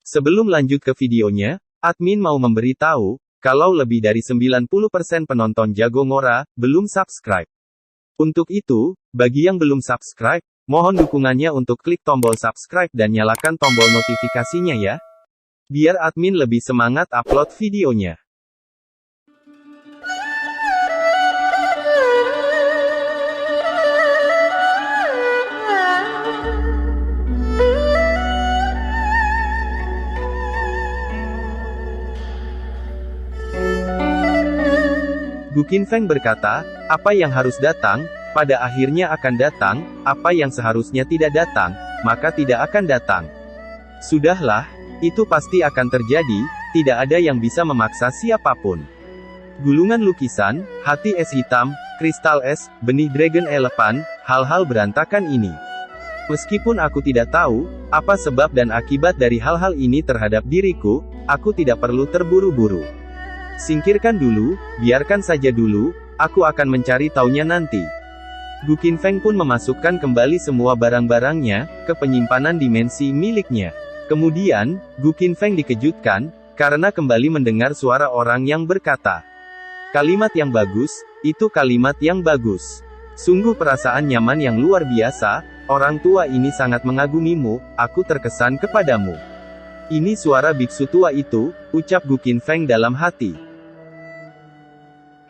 Sebelum lanjut ke videonya, admin mau memberitahu, kalau lebih dari 90% penonton Jago Ngora, belum subscribe. Untuk itu, bagi yang belum subscribe, mohon dukungannya untuk klik tombol subscribe dan nyalakan tombol notifikasinya ya. Biar admin lebih semangat upload videonya. Gu Qinfeng berkata, apa yang harus datang, pada akhirnya akan datang, apa yang seharusnya tidak datang, maka tidak akan datang. Sudahlah, itu pasti akan terjadi, tidak ada yang bisa memaksa siapapun. Gulungan lukisan, hati es hitam, kristal es, benih dragon elephant, hal-hal berantakan ini. Meskipun aku tidak tahu, apa sebab dan akibat dari hal-hal ini terhadap diriku, aku tidak perlu terburu-buru. Singkirkan dulu, biarkan saja dulu, aku akan mencari taunya nanti. Gu Qinfeng pun memasukkan kembali semua barang-barangnya, ke penyimpanan dimensi miliknya. Kemudian, Gu Qinfeng dikejutkan, karena kembali mendengar suara orang yang berkata, kalimat yang bagus, itu kalimat yang bagus. Sungguh perasaan nyaman yang luar biasa, orang tua ini sangat mengagumimu, aku terkesan kepadamu. Ini suara biksu tua itu, ucap Gu Qinfeng dalam hati.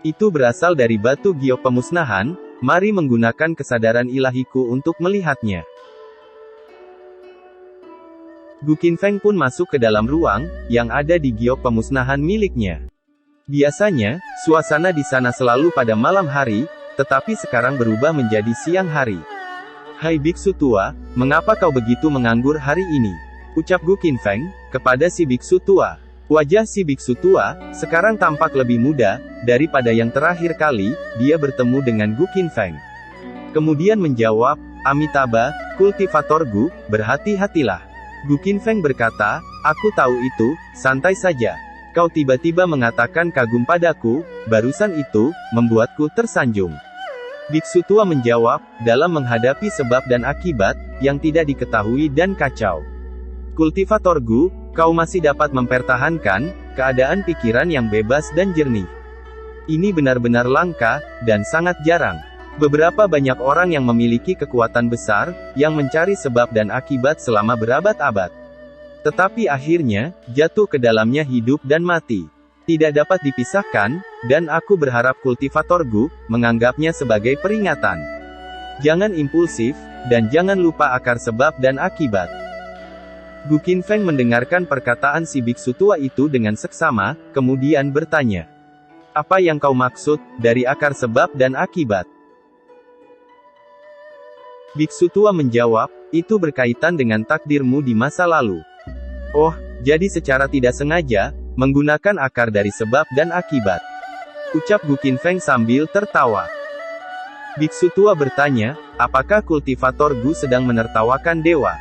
Itu berasal dari batu giok pemusnahan, mari menggunakan kesadaran ilahiku untuk melihatnya. Gu Qinfeng pun masuk ke dalam ruang, yang ada di giok pemusnahan miliknya. Biasanya, suasana di sana selalu pada malam hari, tetapi sekarang berubah menjadi siang hari. Hai biksu tua, mengapa kau begitu menganggur hari ini? Ucap Gu Qinfeng, kepada si biksu tua. Wajah si biksu tua, sekarang tampak lebih muda, daripada yang terakhir kali, dia bertemu dengan Gu Qinfeng. Kemudian menjawab, Amitabha, kultivator Gu, berhati-hatilah. Gu Qinfeng berkata, aku tahu itu, santai saja. Kau tiba-tiba mengatakan kagum padaku, barusan itu, membuatku tersanjung. Biksu tua menjawab, dalam menghadapi sebab dan akibat, yang tidak diketahui dan kacau. Kultivator Gu, kau masih dapat mempertahankan keadaan pikiran yang bebas dan jernih. Ini benar-benar langka, dan sangat jarang. Beberapa banyak orang yang memiliki kekuatan besar, yang mencari sebab dan akibat selama berabad-abad. Tetapi akhirnya, jatuh ke dalamnya hidup dan mati. Tidak dapat dipisahkan, dan aku berharap kultivator Gu, menganggapnya sebagai peringatan. Jangan impulsif, dan jangan lupa akar sebab dan akibat. Gu Qinfeng mendengarkan perkataan si biksu tua itu dengan seksama, kemudian bertanya. Apa yang kau maksud, dari akar sebab dan akibat? Biksu tua menjawab, itu berkaitan dengan takdirmu di masa lalu. Oh, jadi secara tidak sengaja, menggunakan akar dari sebab dan akibat. Ucap Gu Qinfeng sambil tertawa. Biksu tua bertanya, apakah kultivator Gu sedang menertawakan dewa?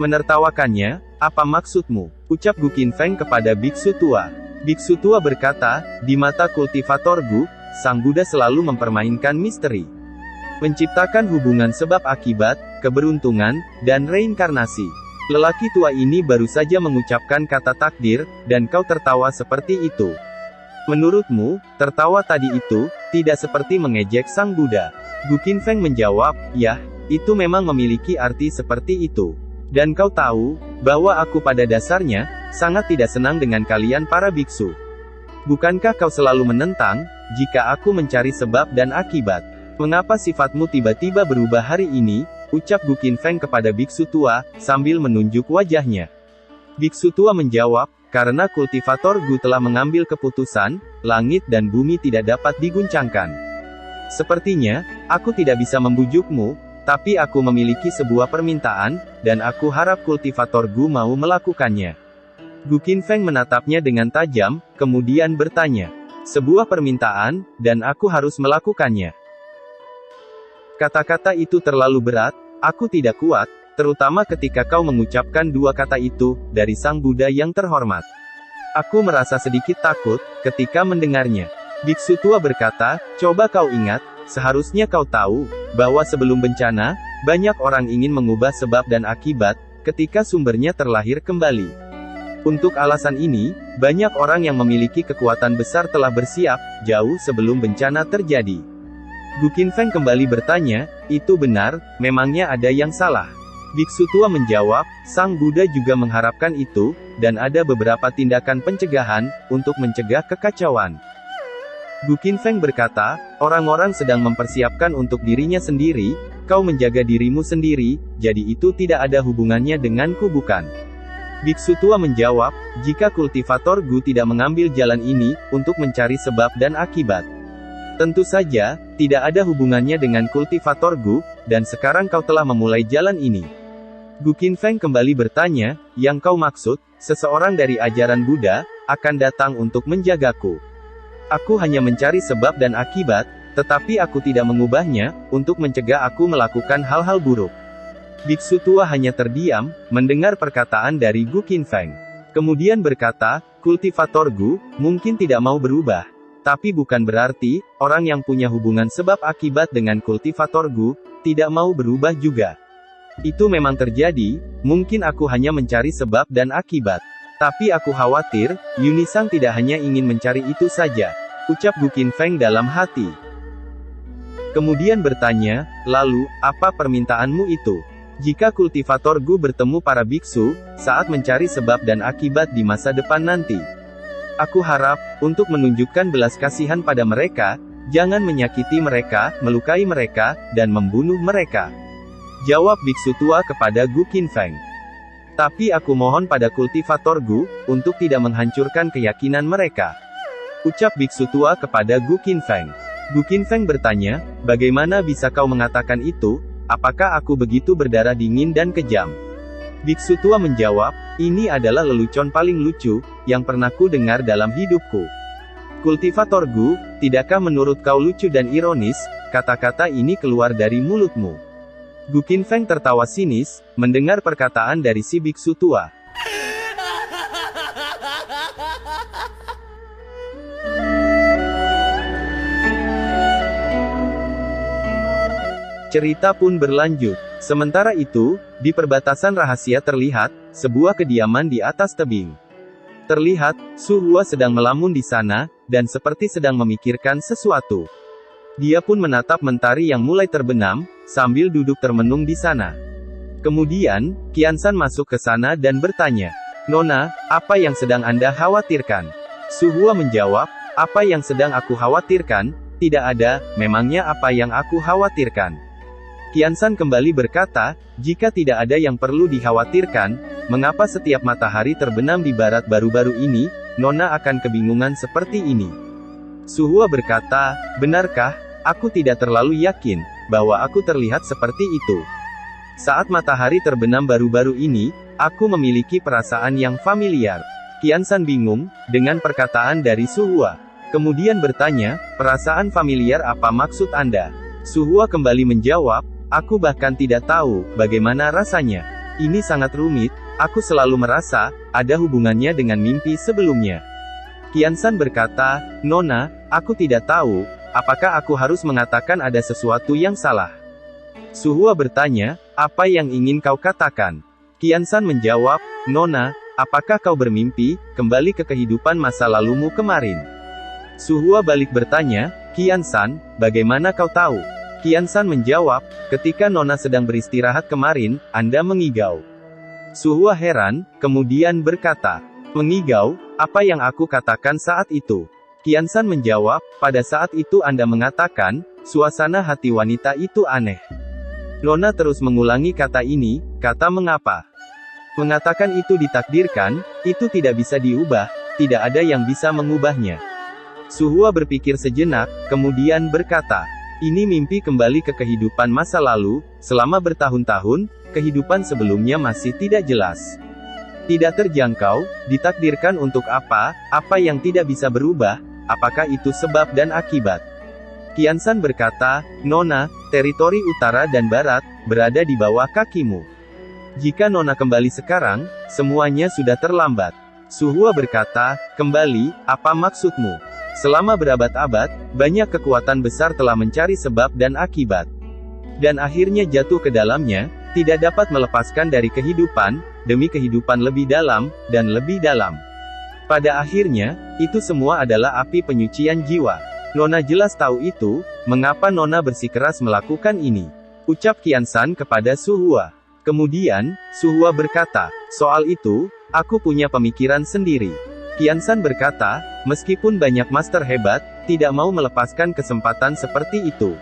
Menertawakannya, apa maksudmu? Ucap Gu Qinfeng kepada biksu tua. Biksu tua berkata, di mata kultivator Gu, Sang Buddha selalu mempermainkan misteri. Menciptakan hubungan sebab akibat, keberuntungan, dan reinkarnasi. Lelaki tua ini baru saja mengucapkan kata takdir, dan kau tertawa seperti itu. Menurutmu, tertawa tadi itu, tidak seperti mengejek Sang Buddha? Gu Qinfeng menjawab, ya, itu memang memiliki arti seperti itu. Dan kau tahu, bahwa aku pada dasarnya, sangat tidak senang dengan kalian para biksu. Bukankah kau selalu menentang, jika aku mencari sebab dan akibat? Mengapa sifatmu tiba-tiba berubah hari ini? Ucap Gu Qinfeng kepada biksu tua, sambil menunjuk wajahnya. Biksu tua menjawab, karena kultivator Gu telah mengambil keputusan, langit dan bumi tidak dapat diguncangkan. Sepertinya, aku tidak bisa membujukmu, tapi aku memiliki sebuah permintaan, dan aku harap kultivator Gu mau melakukannya. Gu Qinfeng menatapnya dengan tajam, kemudian bertanya. Sebuah permintaan, dan aku harus melakukannya. Kata-kata itu terlalu berat, aku tidak kuat, terutama ketika kau mengucapkan dua kata itu, dari Sang Buddha yang terhormat. Aku merasa sedikit takut, ketika mendengarnya. Biksu tua berkata, coba kau ingat, seharusnya kau tahu, bahwa sebelum bencana, banyak orang ingin mengubah sebab dan akibat, ketika sumbernya terlahir kembali. Untuk alasan ini, banyak orang yang memiliki kekuatan besar telah bersiap, jauh sebelum bencana terjadi. Gu Qinfeng kembali bertanya, itu benar, memangnya ada yang salah? Biksu tua menjawab, Sang Buddha juga mengharapkan itu, dan ada beberapa tindakan pencegahan, untuk mencegah kekacauan. Gu Qinfeng berkata, orang-orang sedang mempersiapkan untuk dirinya sendiri, kau menjaga dirimu sendiri, jadi itu tidak ada hubungannya denganku bukan? Biksu tua menjawab, jika kultivator Gu tidak mengambil jalan ini, untuk mencari sebab dan akibat. Tentu saja, tidak ada hubungannya dengan kultivator Gu, dan sekarang kau telah memulai jalan ini. Gu Qinfeng kembali bertanya, yang kau maksud, seseorang dari ajaran Buddha, akan datang untuk menjagaku. Aku hanya mencari sebab dan akibat, tetapi aku tidak mengubahnya, untuk mencegah aku melakukan hal-hal buruk. Biksu tua hanya terdiam, mendengar perkataan dari Gu Qinfeng. Kemudian berkata, kultivator Gu, mungkin tidak mau berubah. Tapi bukan berarti, orang yang punya hubungan sebab akibat dengan kultivator Gu, tidak mau berubah juga. Itu memang terjadi, mungkin aku hanya mencari sebab dan akibat. Tapi aku khawatir, Yunisang tidak hanya ingin mencari itu saja. Ucap Gu Qinfeng dalam hati. Kemudian bertanya, lalu, apa permintaanmu itu? Jika kultivator Gu bertemu para biksu, saat mencari sebab dan akibat di masa depan nanti. Aku harap, untuk menunjukkan belas kasihan pada mereka, jangan menyakiti mereka, melukai mereka, dan membunuh mereka. Jawab biksu tua kepada Gu Qinfeng. Tapi aku mohon pada kultivator Gu, untuk tidak menghancurkan keyakinan mereka. Ucap biksu tua kepada Gu Qinfeng. Gu Qinfeng bertanya, bagaimana bisa kau mengatakan itu, apakah aku begitu berdarah dingin dan kejam? Biksu tua menjawab, ini adalah lelucon paling lucu, yang pernah ku dengar dalam hidupku. Kultivator Gu, tidakkah menurut kau lucu dan ironis, kata-kata ini keluar dari mulutmu? Gu Qinfeng tertawa sinis, mendengar perkataan dari si biksu tua. Cerita pun berlanjut. Sementara itu, di perbatasan rahasia terlihat, sebuah kediaman di atas tebing. Terlihat, Su Hua sedang melamun di sana, dan seperti sedang memikirkan sesuatu. Dia pun menatap mentari yang mulai terbenam, sambil duduk termenung di sana. Kemudian, Qiansan masuk ke sana dan bertanya, Nona, apa yang sedang Anda khawatirkan? Su Hua menjawab, apa yang sedang aku khawatirkan? Tidak ada, memangnya apa yang aku khawatirkan? Qiansan kembali berkata, jika tidak ada yang perlu dikhawatirkan, mengapa setiap matahari terbenam di barat baru-baru ini, Nona akan kebingungan seperti ini? Su Hua berkata, benarkah? Aku tidak terlalu yakin, bahwa aku terlihat seperti itu. Saat matahari terbenam baru-baru ini, aku memiliki perasaan yang familiar. Qiansan bingung, dengan perkataan dari Su Hua. Kemudian bertanya, perasaan familiar apa maksud Anda? Su Hua kembali menjawab, aku bahkan tidak tahu, bagaimana rasanya. Ini sangat rumit, aku selalu merasa, ada hubungannya dengan mimpi sebelumnya. Qiansan berkata, Nona, aku tidak tahu, apakah aku harus mengatakan ada sesuatu yang salah? Su Hua bertanya, apa yang ingin kau katakan? Qiansan menjawab, Nona, apakah kau bermimpi, kembali ke kehidupan masa lalumu kemarin? Su Hua balik bertanya, Qiansan, bagaimana kau tahu? Qiansan menjawab, ketika Nona sedang beristirahat kemarin, Anda mengigau. Su Hua heran, kemudian berkata, mengigau, apa yang aku katakan saat itu? Qiansan menjawab, pada saat itu Anda mengatakan, suasana hati wanita itu aneh. Nona terus mengulangi kata ini, kata mengapa? Mengatakan itu ditakdirkan, itu tidak bisa diubah, tidak ada yang bisa mengubahnya. Su Hua berpikir sejenak, kemudian berkata, ini mimpi kembali ke kehidupan masa lalu, selama bertahun-tahun, kehidupan sebelumnya masih tidak jelas. Tidak terjangkau, ditakdirkan untuk apa yang tidak bisa berubah, apakah itu sebab dan akibat? Qiansan berkata, Nona, teritori utara dan barat, berada di bawah kakimu. Jika Nona kembali sekarang, semuanya sudah terlambat. Su Hua berkata, kembali, apa maksudmu? Selama berabad-abad, banyak kekuatan besar telah mencari sebab dan akibat. Dan akhirnya jatuh ke dalamnya, Tidak dapat melepaskan dari kehidupan, demi kehidupan lebih dalam, dan lebih dalam. Pada akhirnya, itu semua adalah api penyucian jiwa. Nona jelas tahu itu, mengapa Nona bersikeras melakukan ini. Ucap Qiansan kepada Su Hua. Kemudian, Su Hua berkata, soal itu, aku punya pemikiran sendiri. Qiansan berkata, meskipun banyak master hebat, tidak mau melepaskan kesempatan seperti itu.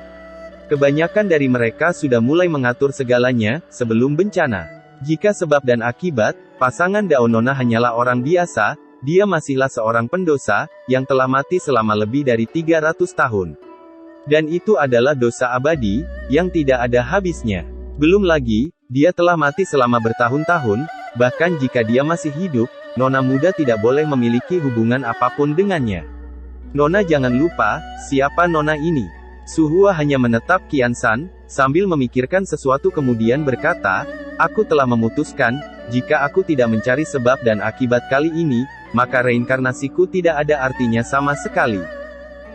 Kebanyakan dari mereka sudah mulai mengatur segalanya, sebelum bencana. Jika sebab dan akibat, pasangan Dao Nona hanyalah orang biasa, dia masihlah seorang pendosa, yang telah mati selama lebih dari 300 tahun. Dan itu adalah dosa abadi, yang tidak ada habisnya. Belum lagi, dia telah mati selama bertahun-tahun, bahkan jika dia masih hidup, Nona muda tidak boleh memiliki hubungan apapun dengannya. Nona jangan lupa, siapa Nona ini. Su Hua hanya menatap Qiansan, sambil memikirkan sesuatu kemudian berkata, aku telah memutuskan, jika aku tidak mencari sebab dan akibat kali ini, maka reinkarnasiku tidak ada artinya sama sekali.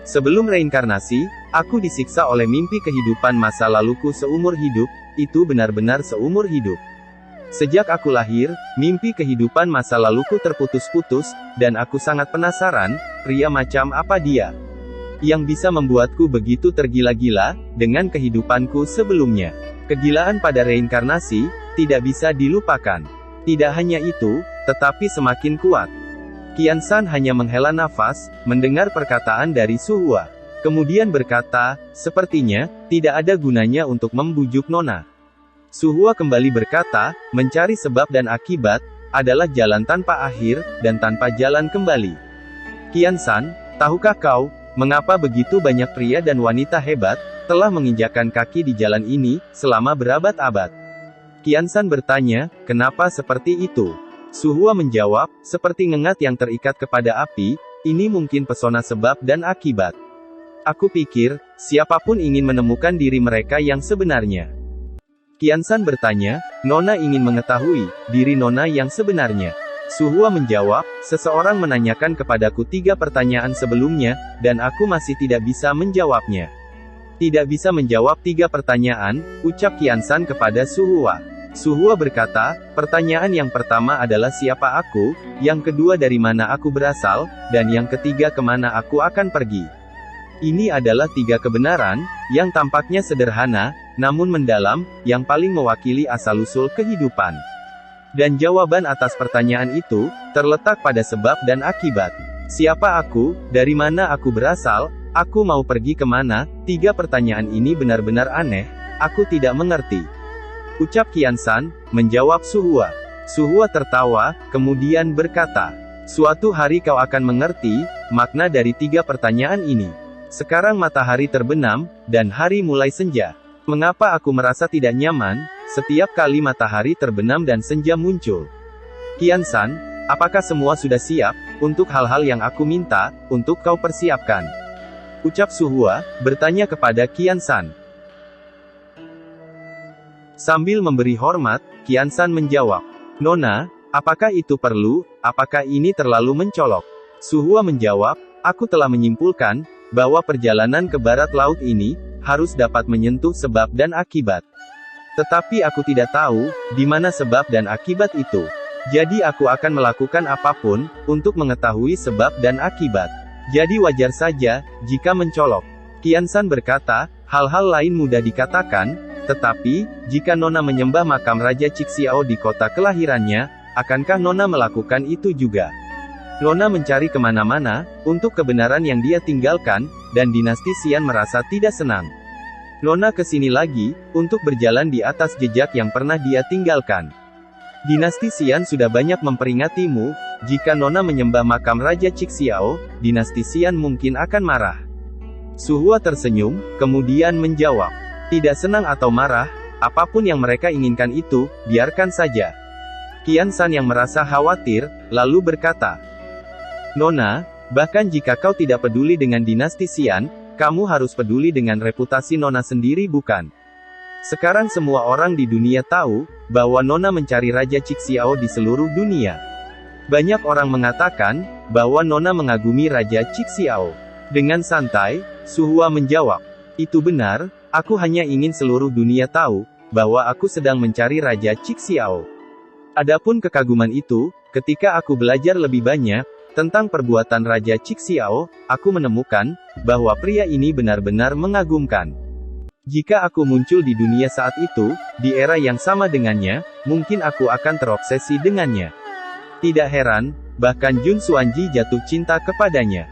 Sebelum reinkarnasi, aku disiksa oleh mimpi kehidupan masa laluku seumur hidup, itu benar-benar seumur hidup. Sejak aku lahir, mimpi kehidupan masa laluku terputus-putus, dan aku sangat penasaran, pria macam apa dia yang bisa membuatku begitu tergila-gila, dengan kehidupanku sebelumnya. Kegilaan pada reinkarnasi, tidak bisa dilupakan. Tidak hanya itu, tetapi semakin kuat. Qiansan hanya menghela nafas, mendengar perkataan dari Su Hua. Kemudian berkata, sepertinya, tidak ada gunanya untuk membujuk Nona. Su Hua kembali berkata, mencari sebab dan akibat, adalah jalan tanpa akhir, dan tanpa jalan kembali. Qiansan, tahukah kau, mengapa begitu banyak pria dan wanita hebat, telah menginjakkan kaki di jalan ini, selama berabad-abad? Qiansan bertanya, kenapa seperti itu? Su Hua menjawab, seperti ngengat yang terikat kepada api, ini mungkin pesona sebab dan akibat. Aku pikir, siapapun ingin menemukan diri mereka yang sebenarnya. Qiansan bertanya, Nona ingin mengetahui, diri Nona yang sebenarnya. Su Hua menjawab, seseorang menanyakan kepadaku 3 pertanyaan sebelumnya, dan aku masih tidak bisa menjawabnya. Tidak bisa menjawab 3 pertanyaan, ucap Qiansan kepada Su Hua. Su Hua berkata, pertanyaan yang pertama adalah siapa aku, yang kedua dari mana aku berasal, dan yang ketiga kemana aku akan pergi. Ini adalah 3 kebenaran, yang tampaknya sederhana, namun mendalam, yang paling mewakili asal-usul kehidupan. Dan jawaban atas pertanyaan itu, terletak pada sebab dan akibat. Siapa aku, dari mana aku berasal, aku mau pergi kemana, 3 pertanyaan ini benar-benar aneh, aku tidak mengerti. Ucap Qiansan, menjawab Su Hua. Su Hua tertawa, kemudian berkata, suatu hari kau akan mengerti, makna dari 3 pertanyaan ini. Sekarang matahari terbenam, dan hari mulai senja. Mengapa aku merasa tidak nyaman, setiap kali matahari terbenam dan senja muncul? Qiansan, apakah semua sudah siap, untuk hal-hal yang aku minta, untuk kau persiapkan? Ucap Su Hua, bertanya kepada Qiansan. Sambil memberi hormat, Qiansan menjawab, Nona, apakah itu perlu, apakah ini terlalu mencolok? Su Hua menjawab, aku telah menyimpulkan, bahwa perjalanan ke barat laut ini, harus dapat menyentuh sebab dan akibat. Tetapi aku tidak tahu, di mana sebab dan akibat itu. Jadi aku akan melakukan apapun, untuk mengetahui sebab dan akibat. Jadi wajar saja, jika mencolok. Qiansan berkata, hal-hal lain mudah dikatakan, tetapi, jika Nona menyembah makam Raja Cixiao di kota kelahirannya, akankah Nona melakukan itu juga? Nona mencari kemana-mana, untuk kebenaran yang dia tinggalkan, dan dinasti Xian merasa tidak senang. Nona kesini lagi, untuk berjalan di atas jejak yang pernah dia tinggalkan. Dinasti Xian sudah banyak memperingatimu, jika Nona menyembah makam Raja Cixiao, dinasti Xian mungkin akan marah. Su Hua tersenyum, kemudian menjawab, tidak senang atau marah, apapun yang mereka inginkan itu, biarkan saja. Qiansan yang merasa khawatir, lalu berkata, Nona, bahkan jika kau tidak peduli dengan dinasti Xian, kamu harus peduli dengan reputasi Nona sendiri bukan? Sekarang semua orang di dunia tahu, bahwa Nona mencari Raja Cixiao di seluruh dunia. Banyak orang mengatakan, bahwa Nona mengagumi Raja Cixiao. Dengan santai, Su Hua menjawab, itu benar, aku hanya ingin seluruh dunia tahu, bahwa aku sedang mencari Raja Cixiao. Adapun kekaguman itu, ketika aku belajar lebih banyak tentang perbuatan Raja Cixiao, aku menemukan bahwa pria ini benar-benar mengagumkan. Jika aku muncul di dunia saat itu, di era yang sama dengannya, mungkin aku akan terobsesi dengannya. Tidak heran, bahkan Jun Xuanji jatuh cinta kepadanya.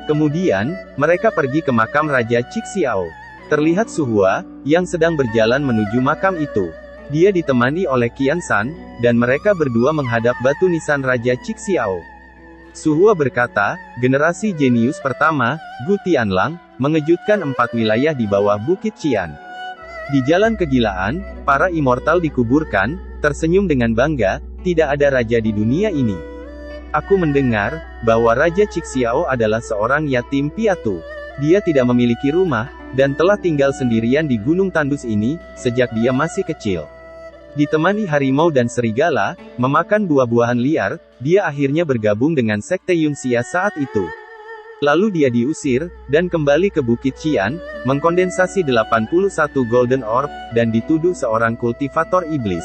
Kemudian, mereka pergi ke makam Raja Cixiao. Terlihat Su Hua, yang sedang berjalan menuju makam itu. Dia ditemani oleh Qian San, dan mereka berdua menghadap batu nisan Raja Cixiao. Su Hua berkata, generasi jenius pertama, Gu Tianlang, mengejutkan 4 wilayah di bawah Bukit Qian. Di jalan kegilaan, para immortal dikuburkan, tersenyum dengan bangga, tidak ada raja di dunia ini. Aku mendengar bahwa Raja Cixiao adalah seorang yatim piatu. Dia tidak memiliki rumah, dan telah tinggal sendirian di gunung tandus ini, sejak dia masih kecil. Ditemani harimau dan serigala, memakan buah-buahan liar, dia akhirnya bergabung dengan sekte Yunxia saat itu. Lalu dia diusir, dan kembali ke Bukit Qian, mengkondensasi 81 Golden Orb, dan dituduh seorang kultivator iblis.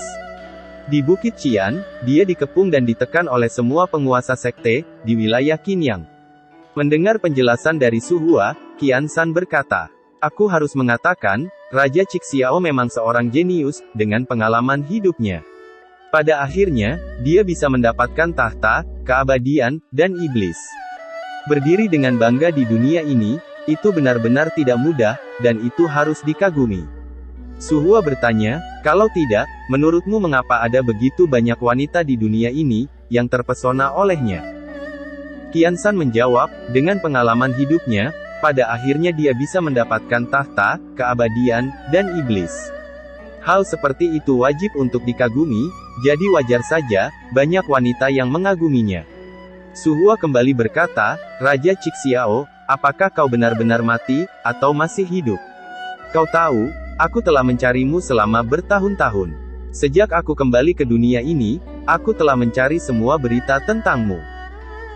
Di Bukit Qian, dia dikepung dan ditekan oleh semua penguasa sekte, di wilayah Qinyang. Mendengar penjelasan dari Su Hua, Qian San berkata, aku harus mengatakan, Raja Cixiao memang seorang jenius, dengan pengalaman hidupnya. Pada akhirnya, dia bisa mendapatkan tahta, keabadian, dan iblis. Berdiri dengan bangga di dunia ini, itu benar-benar tidak mudah, dan itu harus dikagumi. Su Hua bertanya, kalau tidak, menurutmu mengapa ada begitu banyak wanita di dunia ini, yang terpesona olehnya? Qian San menjawab, dengan pengalaman hidupnya, pada akhirnya dia bisa mendapatkan tahta, keabadian, dan iblis. Hal seperti itu wajib untuk dikagumi, jadi wajar saja, banyak wanita yang mengaguminya. Su Hua kembali berkata, Raja Cixiao, apakah kau benar-benar mati, atau masih hidup? Kau tahu, aku telah mencarimu selama bertahun-tahun. Sejak aku kembali ke dunia ini, aku telah mencari semua berita tentangmu.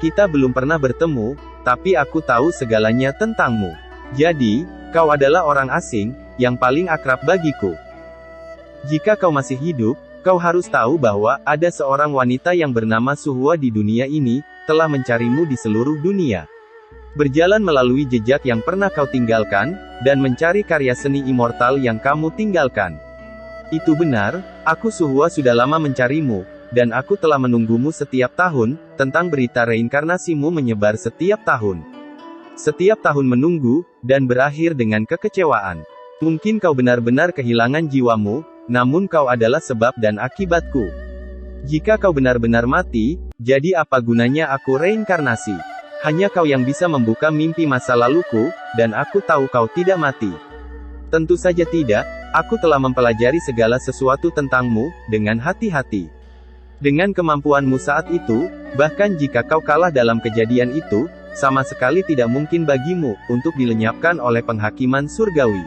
Kita belum pernah bertemu, tapi aku tahu segalanya tentangmu. Jadi, kau adalah orang asing, yang paling akrab bagiku. Jika kau masih hidup, kau harus tahu bahwa ada seorang wanita yang bernama Su Hua di dunia ini, telah mencarimu di seluruh dunia. Berjalan melalui jejak yang pernah kau tinggalkan, dan mencari karya seni immortal yang kamu tinggalkan. Itu benar, aku Su Hua sudah lama mencarimu, dan aku telah menunggumu setiap tahun, tentang berita reinkarnasimu menyebar setiap tahun. Setiap tahun menunggu, dan berakhir dengan kekecewaan. Mungkin kau benar-benar kehilangan jiwamu, namun kau adalah sebab dan akibatku. Jika kau benar-benar mati, jadi apa gunanya aku reinkarnasi? Hanya kau yang bisa membuka mimpi masa laluku, dan aku tahu kau tidak mati. Tentu saja tidak, aku telah mempelajari segala sesuatu tentangmu, dengan hati-hati. Dengan kemampuanmu saat itu, bahkan jika kau kalah dalam kejadian itu, sama sekali tidak mungkin bagimu, untuk dilenyapkan oleh penghakiman surgawi.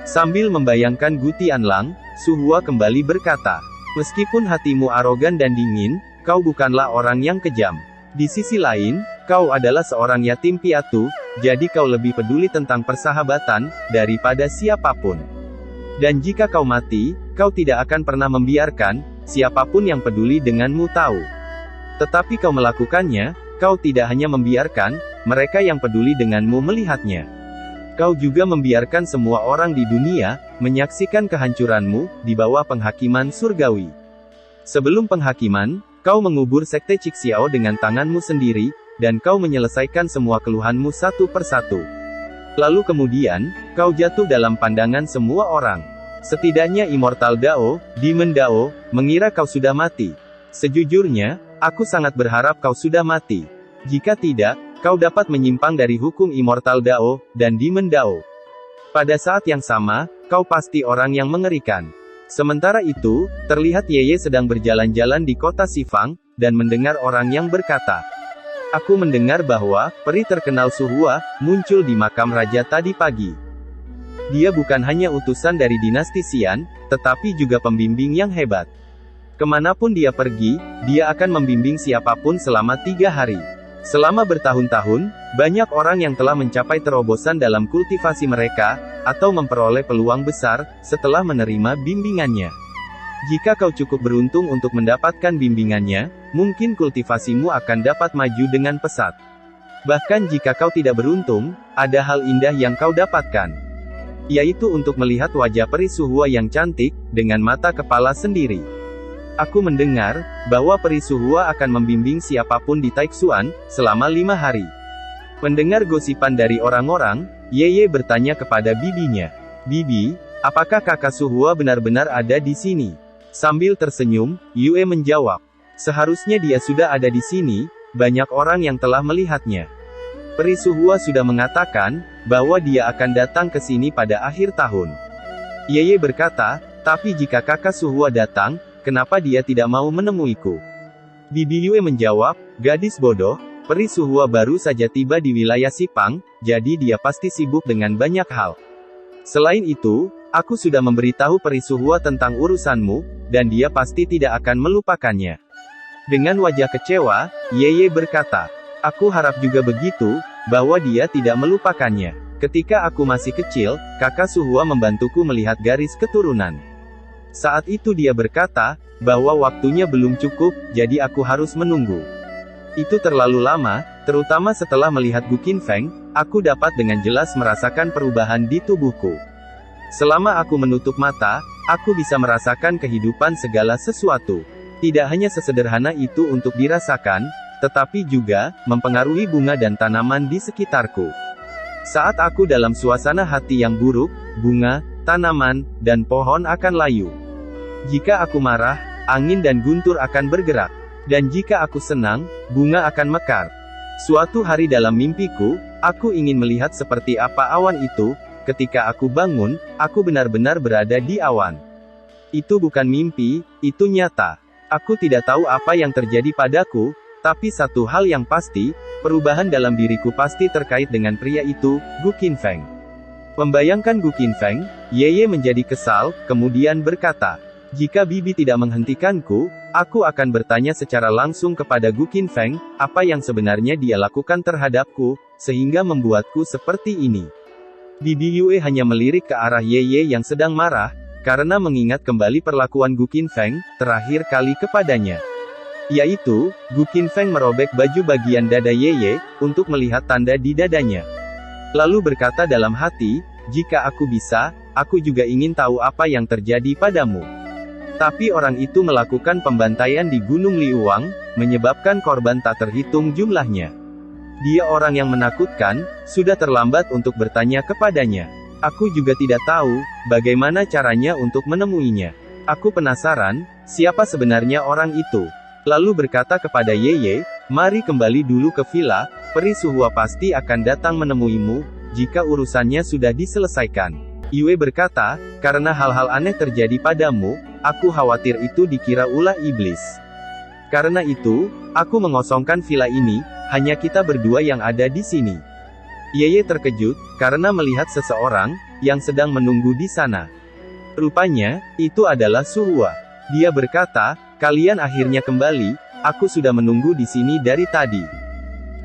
Sambil membayangkan Gu Tianlang, Su Hua kembali berkata, meskipun hatimu arogan dan dingin, kau bukanlah orang yang kejam. Di sisi lain, kau adalah seorang yatim piatu, jadi kau lebih peduli tentang persahabatan, daripada siapapun. Dan jika kau mati, kau tidak akan pernah membiarkan, siapapun yang peduli denganmu tahu. Tetapi kau melakukannya, kau tidak hanya membiarkan, mereka yang peduli denganmu melihatnya. Kau juga membiarkan semua orang di dunia, menyaksikan kehancuranmu, di bawah penghakiman surgawi. Sebelum penghakiman, kau mengubur sekte Cixiao dengan tanganmu sendiri, dan kau menyelesaikan semua keluhanmu satu persatu. Lalu kemudian, kau jatuh dalam pandangan semua orang. Setidaknya Immortal Dao, Demon Dao, mengira kau sudah mati. Sejujurnya, aku sangat berharap kau sudah mati. Jika tidak, kau dapat menyimpang dari hukum Immortal Dao, dan Demon Dao. Pada saat yang sama, kau pasti orang yang mengerikan. Sementara itu, terlihat Yeye sedang berjalan-jalan di kota Sifang, dan mendengar orang yang berkata, aku mendengar bahwa, peri terkenal Su Hua, muncul di makam raja tadi pagi. Dia bukan hanya utusan dari dinasti Xian, tetapi juga pembimbing yang hebat. Kemanapun dia pergi, dia akan membimbing siapapun selama 3 hari. Selama bertahun-tahun, banyak orang yang telah mencapai terobosan dalam kultivasi mereka, atau memperoleh peluang besar, setelah menerima bimbingannya. Jika kau cukup beruntung untuk mendapatkan bimbingannya, mungkin kultivasimu akan dapat maju dengan pesat. Bahkan jika kau tidak beruntung, ada hal indah yang kau dapatkan. Yaitu untuk melihat wajah peri Suhua yang cantik, dengan mata kepala sendiri. Aku mendengar, bahwa peri Suhua akan membimbing siapapun di Taixuan, selama 5 hari. Mendengar gosipan dari orang-orang, Yeye bertanya kepada bibinya. Bibi, apakah kakak Suhua benar-benar ada di sini? Sambil tersenyum, Yue menjawab. Seharusnya dia sudah ada di sini, banyak orang yang telah melihatnya. Peri Suhua sudah mengatakan, bahwa dia akan datang ke sini pada akhir tahun. Yeye berkata, tapi jika kakak Suhua datang, kenapa dia tidak mau menemuiku? Bibi Yue menjawab, gadis bodoh, peri Suhua baru saja tiba di wilayah Sipang, jadi dia pasti sibuk dengan banyak hal. Selain itu, aku sudah memberitahu peri Suhua tentang urusanmu, dan dia pasti tidak akan melupakannya. Dengan wajah kecewa, Yeye berkata, aku harap juga begitu, bahwa dia tidak melupakannya. Ketika aku masih kecil, kakak Suhua membantuku melihat garis keturunan. Saat itu dia berkata, bahwa waktunya belum cukup, jadi aku harus menunggu. Itu terlalu lama, terutama setelah melihat Gu Qinfeng, aku dapat dengan jelas merasakan perubahan di tubuhku. Selama aku menutup mata, aku bisa merasakan kehidupan segala sesuatu. Tidak hanya sesederhana itu untuk dirasakan, tetapi juga mempengaruhi bunga dan tanaman di sekitarku. Saat aku dalam suasana hati yang buruk, bunga, tanaman, dan pohon akan layu. Jika aku marah, angin dan guntur akan bergerak. Dan jika aku senang, bunga akan mekar. Suatu hari dalam mimpiku, aku ingin melihat seperti apa awan itu. Ketika aku bangun, aku benar-benar berada di awan. Itu bukan mimpi, itu nyata. Aku tidak tahu apa yang terjadi padaku, tapi satu hal yang pasti, perubahan dalam diriku pasti terkait dengan pria itu, Gu Qinfeng. Membayangkan Gu Qinfeng, Yeye menjadi kesal, kemudian berkata, jika bibi tidak menghentikanku, aku akan bertanya secara langsung kepada Gu Qinfeng, apa yang sebenarnya dia lakukan terhadapku, sehingga membuatku seperti ini. Bibi Yue hanya melirik ke arah Yeye yang sedang marah, karena mengingat kembali perlakuan Gu Qinfeng, terakhir kali kepadanya. Yaitu, Gu Qinfeng merobek baju bagian dada Yeye, untuk melihat tanda di dadanya. Lalu berkata dalam hati, jika aku bisa, aku juga ingin tahu apa yang terjadi padamu. Tapi orang itu melakukan pembantaian di Gunung Liuwang, menyebabkan korban tak terhitung jumlahnya. Dia orang yang menakutkan, sudah terlambat untuk bertanya kepadanya. Aku juga tidak tahu, bagaimana caranya untuk menemuinya. Aku penasaran, siapa sebenarnya orang itu? Lalu berkata kepada Yeye, mari kembali dulu ke villa, peri Suhua pasti akan datang menemuimu, jika urusannya sudah diselesaikan. Yue berkata, karena hal-hal aneh terjadi padamu, aku khawatir itu dikira ulah iblis. Karena itu, aku mengosongkan villa ini, hanya kita berdua yang ada di sini. Yeye terkejut, karena melihat seseorang, yang sedang menunggu di sana. Rupanya, itu adalah Suhua. Dia berkata, kalian akhirnya kembali, aku sudah menunggu di sini dari tadi.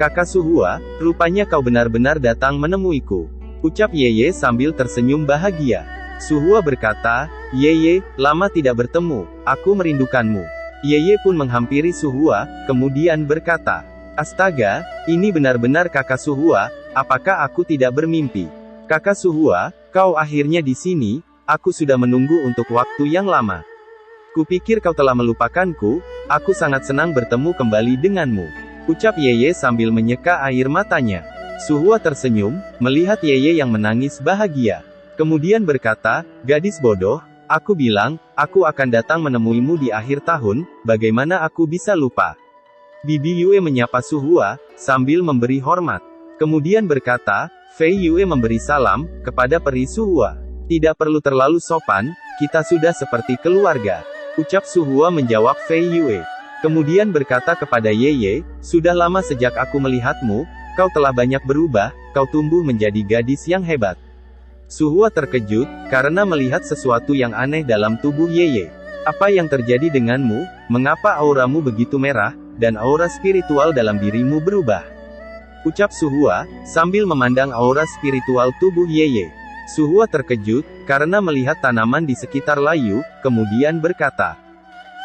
Kakak Suhua, rupanya kau benar-benar datang menemuiku. Ucap Yeye sambil tersenyum bahagia. Suhua berkata, Yeye, lama tidak bertemu, aku merindukanmu. Yeye pun menghampiri Suhua, kemudian berkata, astaga, ini benar-benar kakak Suhua, apakah aku tidak bermimpi? Kakak Suhua, kau akhirnya di sini, aku sudah menunggu untuk waktu yang lama. Kupikir kau telah melupakanku, aku sangat senang bertemu kembali denganmu. Ucap Yeye sambil menyeka air matanya. Suhua tersenyum, melihat Yeye yang menangis bahagia. Kemudian berkata, gadis bodoh, aku bilang, aku akan datang menemuimu di akhir tahun, bagaimana aku bisa lupa? Bibi Yue menyapa Suhua, sambil memberi hormat. Kemudian berkata, Fei Yue memberi salam, kepada peri Suhua. Tidak perlu terlalu sopan, kita sudah seperti keluarga. Ucap Suhua menjawab Fei Yue. Kemudian berkata kepada Yeye, sudah lama sejak aku melihatmu, kau telah banyak berubah, kau tumbuh menjadi gadis yang hebat. Suhua terkejut, karena melihat sesuatu yang aneh dalam tubuh Yeye. Apa yang terjadi denganmu, mengapa auramu begitu merah, dan aura spiritual dalam dirimu berubah? ucap Suhua, sambil memandang aura spiritual tubuh Yeye. Suhua terkejut, karena melihat tanaman di sekitar layu, kemudian berkata,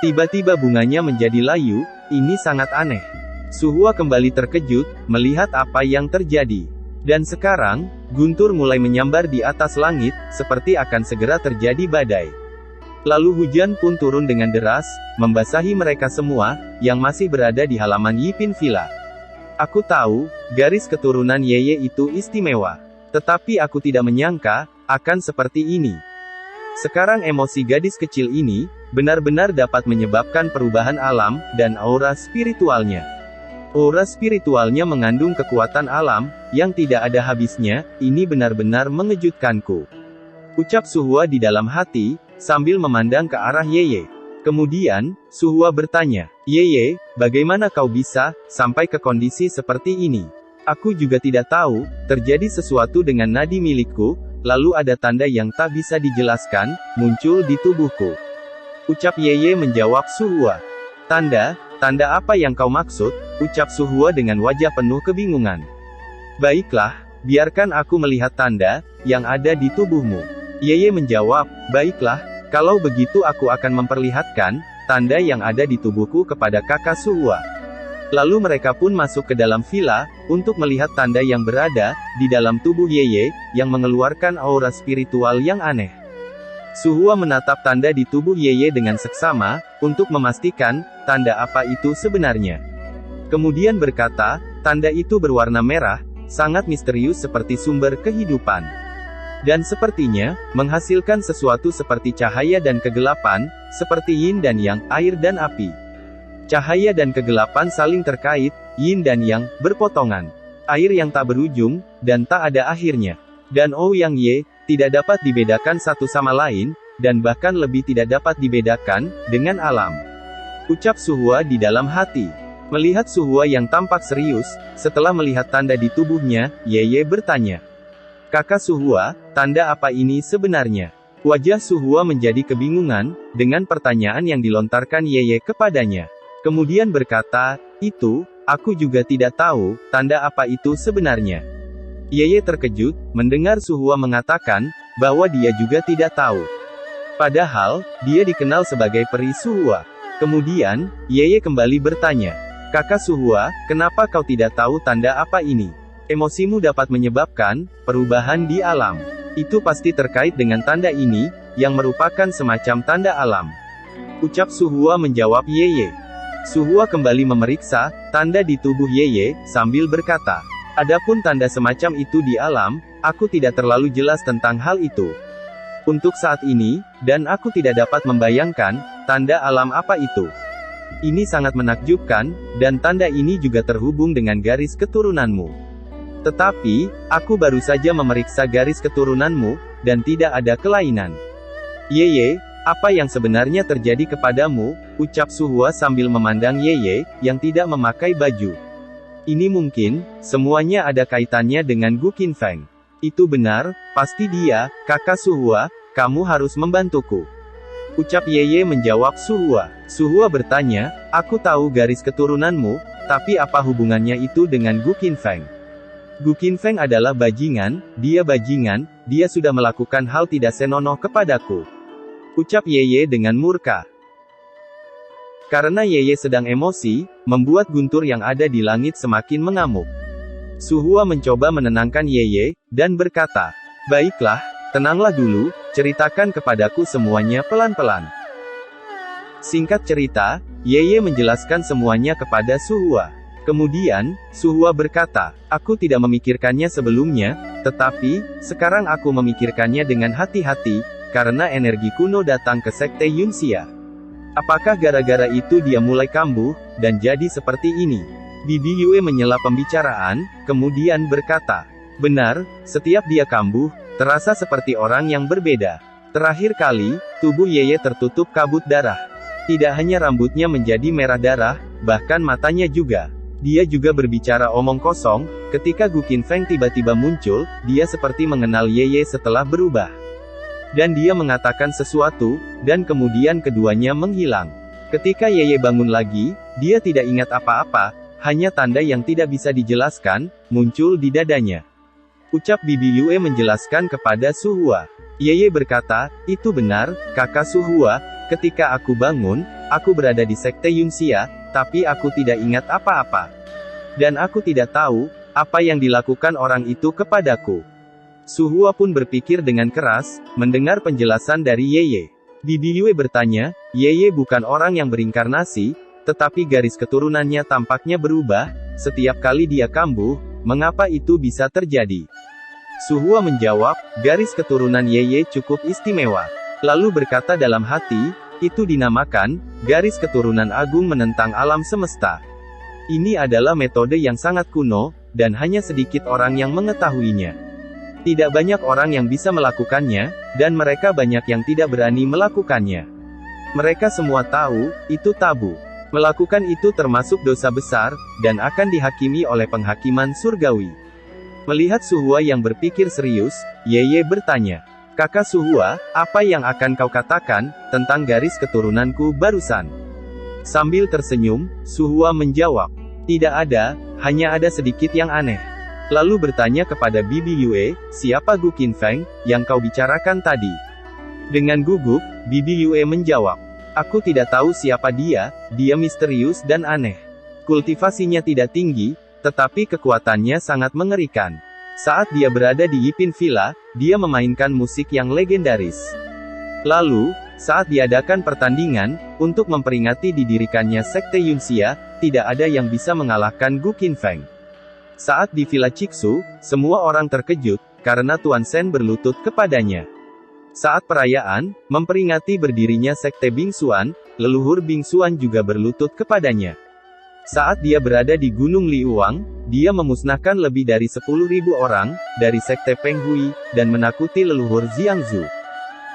tiba-tiba bunganya menjadi layu, ini sangat aneh. Suhua kembali terkejut, melihat apa yang terjadi. Dan sekarang, guntur mulai menyambar di atas langit, seperti akan segera terjadi badai. Lalu hujan pun turun dengan deras, membasahi mereka semua, yang masih berada di halaman Yipin Villa. Aku tahu, garis keturunan Yeye itu istimewa. Tetapi aku tidak menyangka, akan seperti ini. Sekarang emosi gadis kecil ini, benar-benar dapat menyebabkan perubahan alam, dan aura spiritualnya. Aura spiritualnya mengandung kekuatan alam, yang tidak ada habisnya, ini benar-benar mengejutkanku. Ucap Suhua di dalam hati, sambil memandang ke arah Yeye. Kemudian, Suhua bertanya, Yeye, bagaimana kau bisa, sampai ke kondisi seperti ini? Aku juga tidak tahu, terjadi sesuatu dengan nadi milikku, lalu ada tanda yang tak bisa dijelaskan, muncul di tubuhku. Ucap Yeye menjawab Suhua. Tanda apa yang kau maksud? Ucap Suhua dengan wajah penuh kebingungan. Baiklah, biarkan aku melihat tanda, yang ada di tubuhmu. Yeye menjawab, baiklah, kalau begitu aku akan memperlihatkan, tanda yang ada di tubuhku kepada kakak Suhua. Lalu mereka pun masuk ke dalam villa, untuk melihat tanda yang berada, di dalam tubuh Yeye, yang mengeluarkan aura spiritual yang aneh. Suhua menatap tanda di tubuh Yeye dengan seksama, untuk memastikan, tanda apa itu sebenarnya. Kemudian berkata, tanda itu berwarna merah, sangat misterius seperti sumber kehidupan. Dan sepertinya, menghasilkan sesuatu seperti cahaya dan kegelapan, seperti yin dan yang, air dan api. Cahaya dan kegelapan saling terkait, yin dan yang, berpotongan. Air yang tak berujung, dan tak ada akhirnya. Dan Ouyang Ye, tidak dapat dibedakan satu sama lain, dan bahkan lebih tidak dapat dibedakan, dengan alam. Ucap Suhua di dalam hati. Melihat Suhua yang tampak serius, setelah melihat tanda di tubuhnya, Yeye bertanya. Kakak Suhua, tanda apa ini sebenarnya? Wajah Suhua menjadi kebingungan, dengan pertanyaan yang dilontarkan Yeye kepadanya. Kemudian berkata, itu, aku juga tidak tahu, tanda apa itu sebenarnya. Yeye terkejut, mendengar Suhua mengatakan, bahwa dia juga tidak tahu. Padahal, dia dikenal sebagai peri Suhua. Kemudian, Yeye kembali bertanya, kakak Suhua, kenapa kau tidak tahu tanda apa ini? Emosimu dapat menyebabkan perubahan di alam. Itu pasti terkait dengan tanda ini, yang merupakan semacam tanda alam. Ucap Suhua menjawab Yeye. Suhua kembali memeriksa tanda di tubuh Yeye, sambil berkata, adapun tanda semacam itu di alam, aku tidak terlalu jelas tentang hal itu. Untuk saat ini, dan aku tidak dapat membayangkan, tanda alam apa itu. Ini sangat menakjubkan, dan tanda ini juga terhubung dengan garis keturunanmu. Tetapi, aku baru saja memeriksa garis keturunanmu, dan tidak ada kelainan. Yeye, apa yang sebenarnya terjadi kepadamu? Ucap Suhua sambil memandang Yeye, yang tidak memakai baju. Ini mungkin, semuanya ada kaitannya dengan Gu Qinfeng. Itu benar, pasti dia, kakak Suhua, kamu harus membantuku. Ucap Yeye menjawab Suhua. Suhua bertanya, aku tahu garis keturunanmu, tapi apa hubungannya itu dengan Gu Qinfeng? Gu Qinfeng adalah bajingan, dia sudah melakukan hal tidak senonoh kepadaku. Ucap Yeye dengan murka. Karena Yeye sedang emosi, membuat guntur yang ada di langit semakin mengamuk. Suhua mencoba menenangkan Yeye, dan berkata, baiklah, tenanglah dulu, ceritakan kepadaku semuanya pelan-pelan. Singkat cerita, Yeye menjelaskan semuanya kepada Suhua. Kemudian, Suhua berkata, aku tidak memikirkannya sebelumnya, tetapi, sekarang aku memikirkannya dengan hati-hati, karena energi kuno datang ke Sekte Yunxia. Apakah gara-gara itu dia mulai kambuh, dan jadi seperti ini? Bibi Yue menyela pembicaraan, kemudian berkata, benar, setiap dia kambuh, terasa seperti orang yang berbeda. Terakhir kali, tubuh Yeye tertutup kabut darah. Tidak hanya rambutnya menjadi merah darah, bahkan matanya juga. Dia juga berbicara omong kosong, ketika Gu Qinfeng tiba-tiba muncul, dia seperti mengenal Yeye setelah berubah. Dan dia mengatakan sesuatu, dan kemudian keduanya menghilang. Ketika Yeye bangun lagi, dia tidak ingat apa-apa, hanya tanda yang tidak bisa dijelaskan, muncul di dadanya. Ucap Bibi Yue menjelaskan kepada Su Hua. Yeye berkata, itu benar, kakak Su Hua, ketika aku bangun, aku berada di Sekte Yunxia, tapi aku tidak ingat apa-apa. Dan aku tidak tahu, apa yang dilakukan orang itu kepadaku. Su Hua pun berpikir dengan keras, mendengar penjelasan dari Yeye. Bibi Yue bertanya, Yeye bukan orang yang berinkarnasi, tetapi garis keturunannya tampaknya berubah, setiap kali dia kambuh, mengapa itu bisa terjadi? Su Hua menjawab, garis keturunan Yeye cukup istimewa. Lalu berkata dalam hati, itu dinamakan, garis keturunan agung menentang alam semesta. Ini adalah metode yang sangat kuno, dan hanya sedikit orang yang mengetahuinya. Tidak banyak orang yang bisa melakukannya, dan mereka banyak yang tidak berani melakukannya. Mereka semua tahu, itu tabu. Melakukan itu termasuk dosa besar, dan akan dihakimi oleh penghakiman surgawi. Melihat Su Hua yang berpikir serius, Yeye bertanya, kakak Su Hua, apa yang akan kau katakan, tentang garis keturunanku barusan? Sambil tersenyum, Su Hua menjawab, tidak ada, hanya ada sedikit yang aneh. Lalu bertanya kepada Bibi Yue, siapa Gu Qinfeng, yang kau bicarakan tadi? Dengan gugup, Bibi Yue menjawab, aku tidak tahu siapa dia misterius dan aneh. Kultivasinya tidak tinggi, tetapi kekuatannya sangat mengerikan. Saat dia berada di Yipin Villa, dia memainkan musik yang legendaris. Lalu, saat diadakan pertandingan, untuk memperingati didirikannya Sekte Yunxia, tidak ada yang bisa mengalahkan Gu Qinfeng. Saat di Villa Chiksu, semua orang terkejut, karena Tuan Shen berlutut kepadanya. Saat perayaan, memperingati berdirinya Sekte Bingsuan, leluhur Bingsuan juga berlutut kepadanya. Saat dia berada di Gunung Liuang, dia memusnahkan lebih dari 10.000 orang, dari Sekte Penghui, dan menakuti leluhur Jiangzu.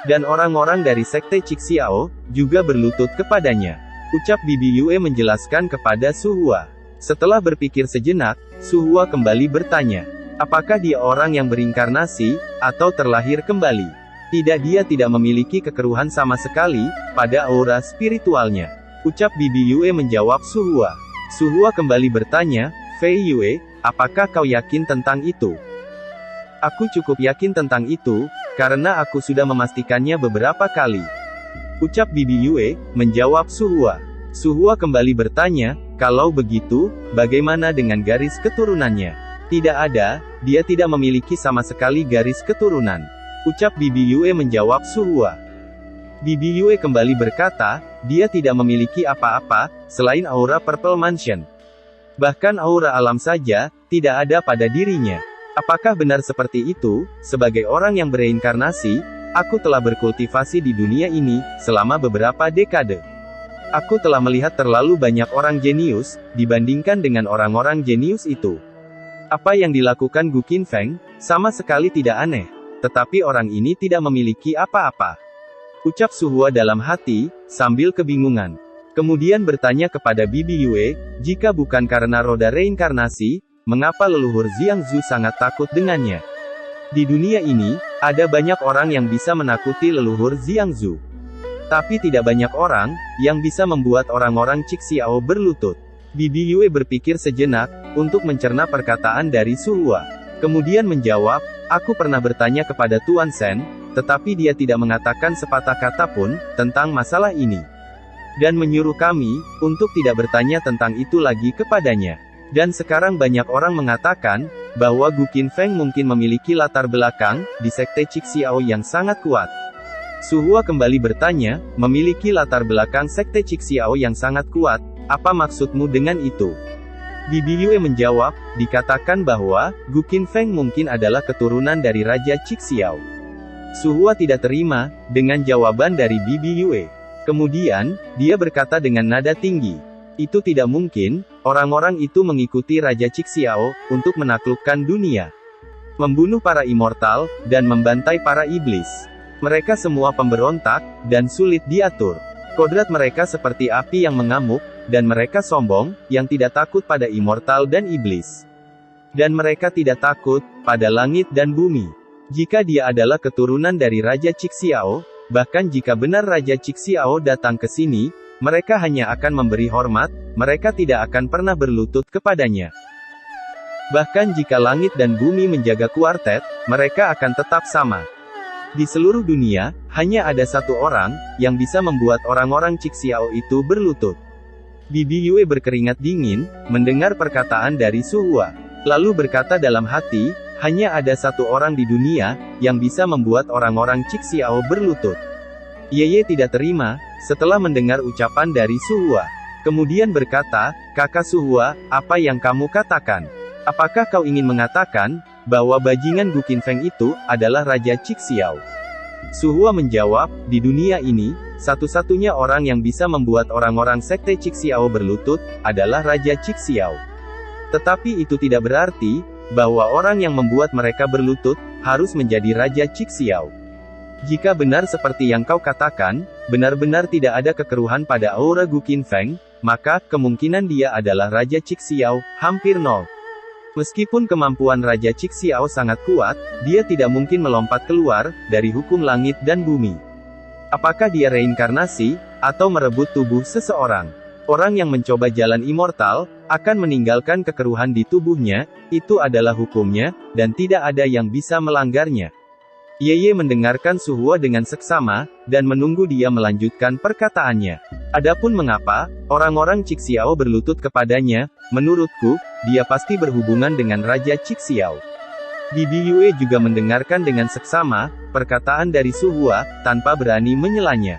Dan orang-orang dari Sekte Cixiao, juga berlutut kepadanya. Ucap Bibi Yue menjelaskan kepada Su Hua. Setelah berpikir sejenak, Su Hua kembali bertanya, apakah dia orang yang berinkarnasi, atau terlahir kembali? Tidak, dia tidak memiliki kekeruhan sama sekali, pada aura spiritualnya. Ucap Bibi Yue menjawab Su Hua. Su Hua kembali bertanya, Fei Yue, apakah kau yakin tentang itu? Aku cukup yakin tentang itu, karena aku sudah memastikannya beberapa kali. Ucap Bibi Yue, menjawab Su Hua. Su Hua kembali bertanya, kalau begitu, bagaimana dengan garis keturunannya? Tidak ada, dia tidak memiliki sama sekali garis keturunan. Ucap Bibi Yue menjawab Su Hua. Bibi Yue kembali berkata, dia tidak memiliki apa-apa, selain aura Purple Mansion. Bahkan aura alam saja, tidak ada pada dirinya. Apakah benar seperti itu? Sebagai orang yang bereinkarnasi, aku telah berkultivasi di dunia ini, selama beberapa dekade. Aku telah melihat terlalu banyak orang jenius, dibandingkan dengan orang-orang jenius itu. Apa yang dilakukan Gu Qinfeng, sama sekali tidak aneh. Tetapi orang ini tidak memiliki apa-apa. Ucap Su Hua dalam hati, sambil kebingungan. Kemudian bertanya kepada Bibi Yue, jika bukan karena roda reinkarnasi, mengapa leluhur Jiangzu sangat takut dengannya? Di dunia ini, ada banyak orang yang bisa menakuti leluhur Jiangzu. Tapi tidak banyak orang, yang bisa membuat orang-orang Cixiao berlutut. Bibi Yue berpikir sejenak, untuk mencerna perkataan dari Su Hua. Kemudian menjawab, aku pernah bertanya kepada Tuan Shen, tetapi dia tidak mengatakan sepatah kata pun, tentang masalah ini. Dan menyuruh kami, untuk tidak bertanya tentang itu lagi kepadanya. Dan sekarang banyak orang mengatakan, bahwa Gu Qinfeng mungkin memiliki latar belakang, di Sekte Cixiao yang sangat kuat. Su Hua kembali bertanya, memiliki latar belakang Sekte Cixiao yang sangat kuat, apa maksudmu dengan itu? Bibi Yue menjawab, dikatakan bahwa, Gu Qinfeng mungkin adalah keturunan dari Raja Cixiao. Su Hua tidak terima, dengan jawaban dari Bibi Yue. Kemudian, dia berkata dengan nada tinggi, itu tidak mungkin, orang-orang itu mengikuti Raja Cixiao, untuk menaklukkan dunia. Membunuh para immortal, dan membantai para iblis. Mereka semua pemberontak, dan sulit diatur. Kodrat mereka seperti api yang mengamuk, dan mereka sombong, yang tidak takut pada immortal dan iblis. Dan mereka tidak takut, pada langit dan bumi. Jika dia adalah keturunan dari Raja Cixiao, bahkan jika benar Raja Cixiao datang ke sini, mereka hanya akan memberi hormat, mereka tidak akan pernah berlutut kepadanya. Bahkan jika langit dan bumi menjaga kuartet, mereka akan tetap sama. Di seluruh dunia, hanya ada satu orang, yang bisa membuat orang-orang Cixi Xiao itu berlutut. Bibi Yue berkeringat dingin, mendengar perkataan dari Su Hua. Lalu berkata dalam hati, hanya ada satu orang di dunia, yang bisa membuat orang-orang Cixi Xiao berlutut. Yeye tidak terima, setelah mendengar ucapan dari Su Hua. Kemudian berkata, "Kakak Su Hua, apa yang kamu katakan? Apakah kau ingin mengatakan, bahwa bajingan Gu Qinfeng itu, adalah Raja Cixi Xiao?" Su Hua menjawab, "Di dunia ini, satu-satunya orang yang bisa membuat orang-orang sekte Cixi Xiao berlutut, adalah Raja Cixi Xiao. Tetapi itu tidak berarti, bahwa orang yang membuat mereka berlutut, harus menjadi Raja Cixi Xiao. Jika benar seperti yang kau katakan, benar-benar tidak ada kekeruhan pada aura Gu Qinfeng, maka, kemungkinan dia adalah Raja Cixi Xiao, hampir nol. Meskipun kemampuan Raja Cixi Xiao sangat kuat, dia tidak mungkin melompat keluar, dari hukum langit dan bumi. Apakah dia reinkarnasi, atau merebut tubuh seseorang? Orang yang mencoba jalan immortal, akan meninggalkan kekeruhan di tubuhnya, itu adalah hukumnya, dan tidak ada yang bisa melanggarnya." Yeye mendengarkan Su Hua dengan seksama, dan menunggu dia melanjutkan perkataannya. Adapun mengapa, orang-orang Cixi Xiao berlutut kepadanya, menurutku, dia pasti berhubungan dengan Raja Cixi Xiao. Bibi Yue juga mendengarkan dengan seksama, perkataan dari Su Hua, tanpa berani menyelanya.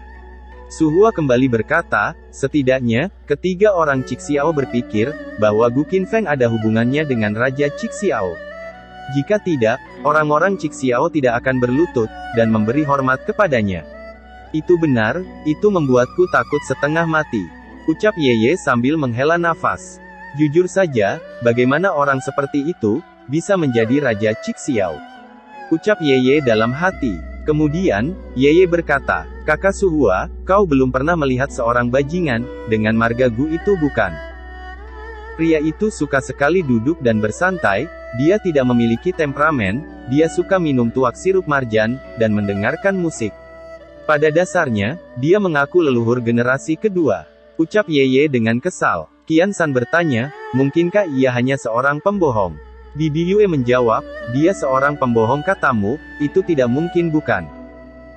Su Hua kembali berkata, "Setidaknya, ketiga orang Cixi Xiao berpikir, bahwa Gu Qinfeng ada hubungannya dengan Raja Cixi Xiao. Jika tidak, orang-orang Cixi Xiao tidak akan berlutut, dan memberi hormat kepadanya. Itu benar, itu membuatku takut setengah mati," ucap Yeye sambil menghela nafas. "Jujur saja, bagaimana orang seperti itu, bisa menjadi Raja Cixi Xiao?" ucap Yeye dalam hati. Kemudian, Yeye berkata, "Kakak Su Hua, kau belum pernah melihat seorang bajingan, dengan marga Gu itu bukan?" Pria itu suka sekali duduk dan bersantai, dia tidak memiliki temperamen, dia suka minum tuak sirup marjan, dan mendengarkan musik. Pada dasarnya, dia mengaku leluhur generasi kedua, ucap Yeye dengan kesal. Qian San bertanya, "Mungkinkah ia hanya seorang pembohong?" Bibi Yue menjawab, "Dia seorang pembohong katamu, itu tidak mungkin bukan.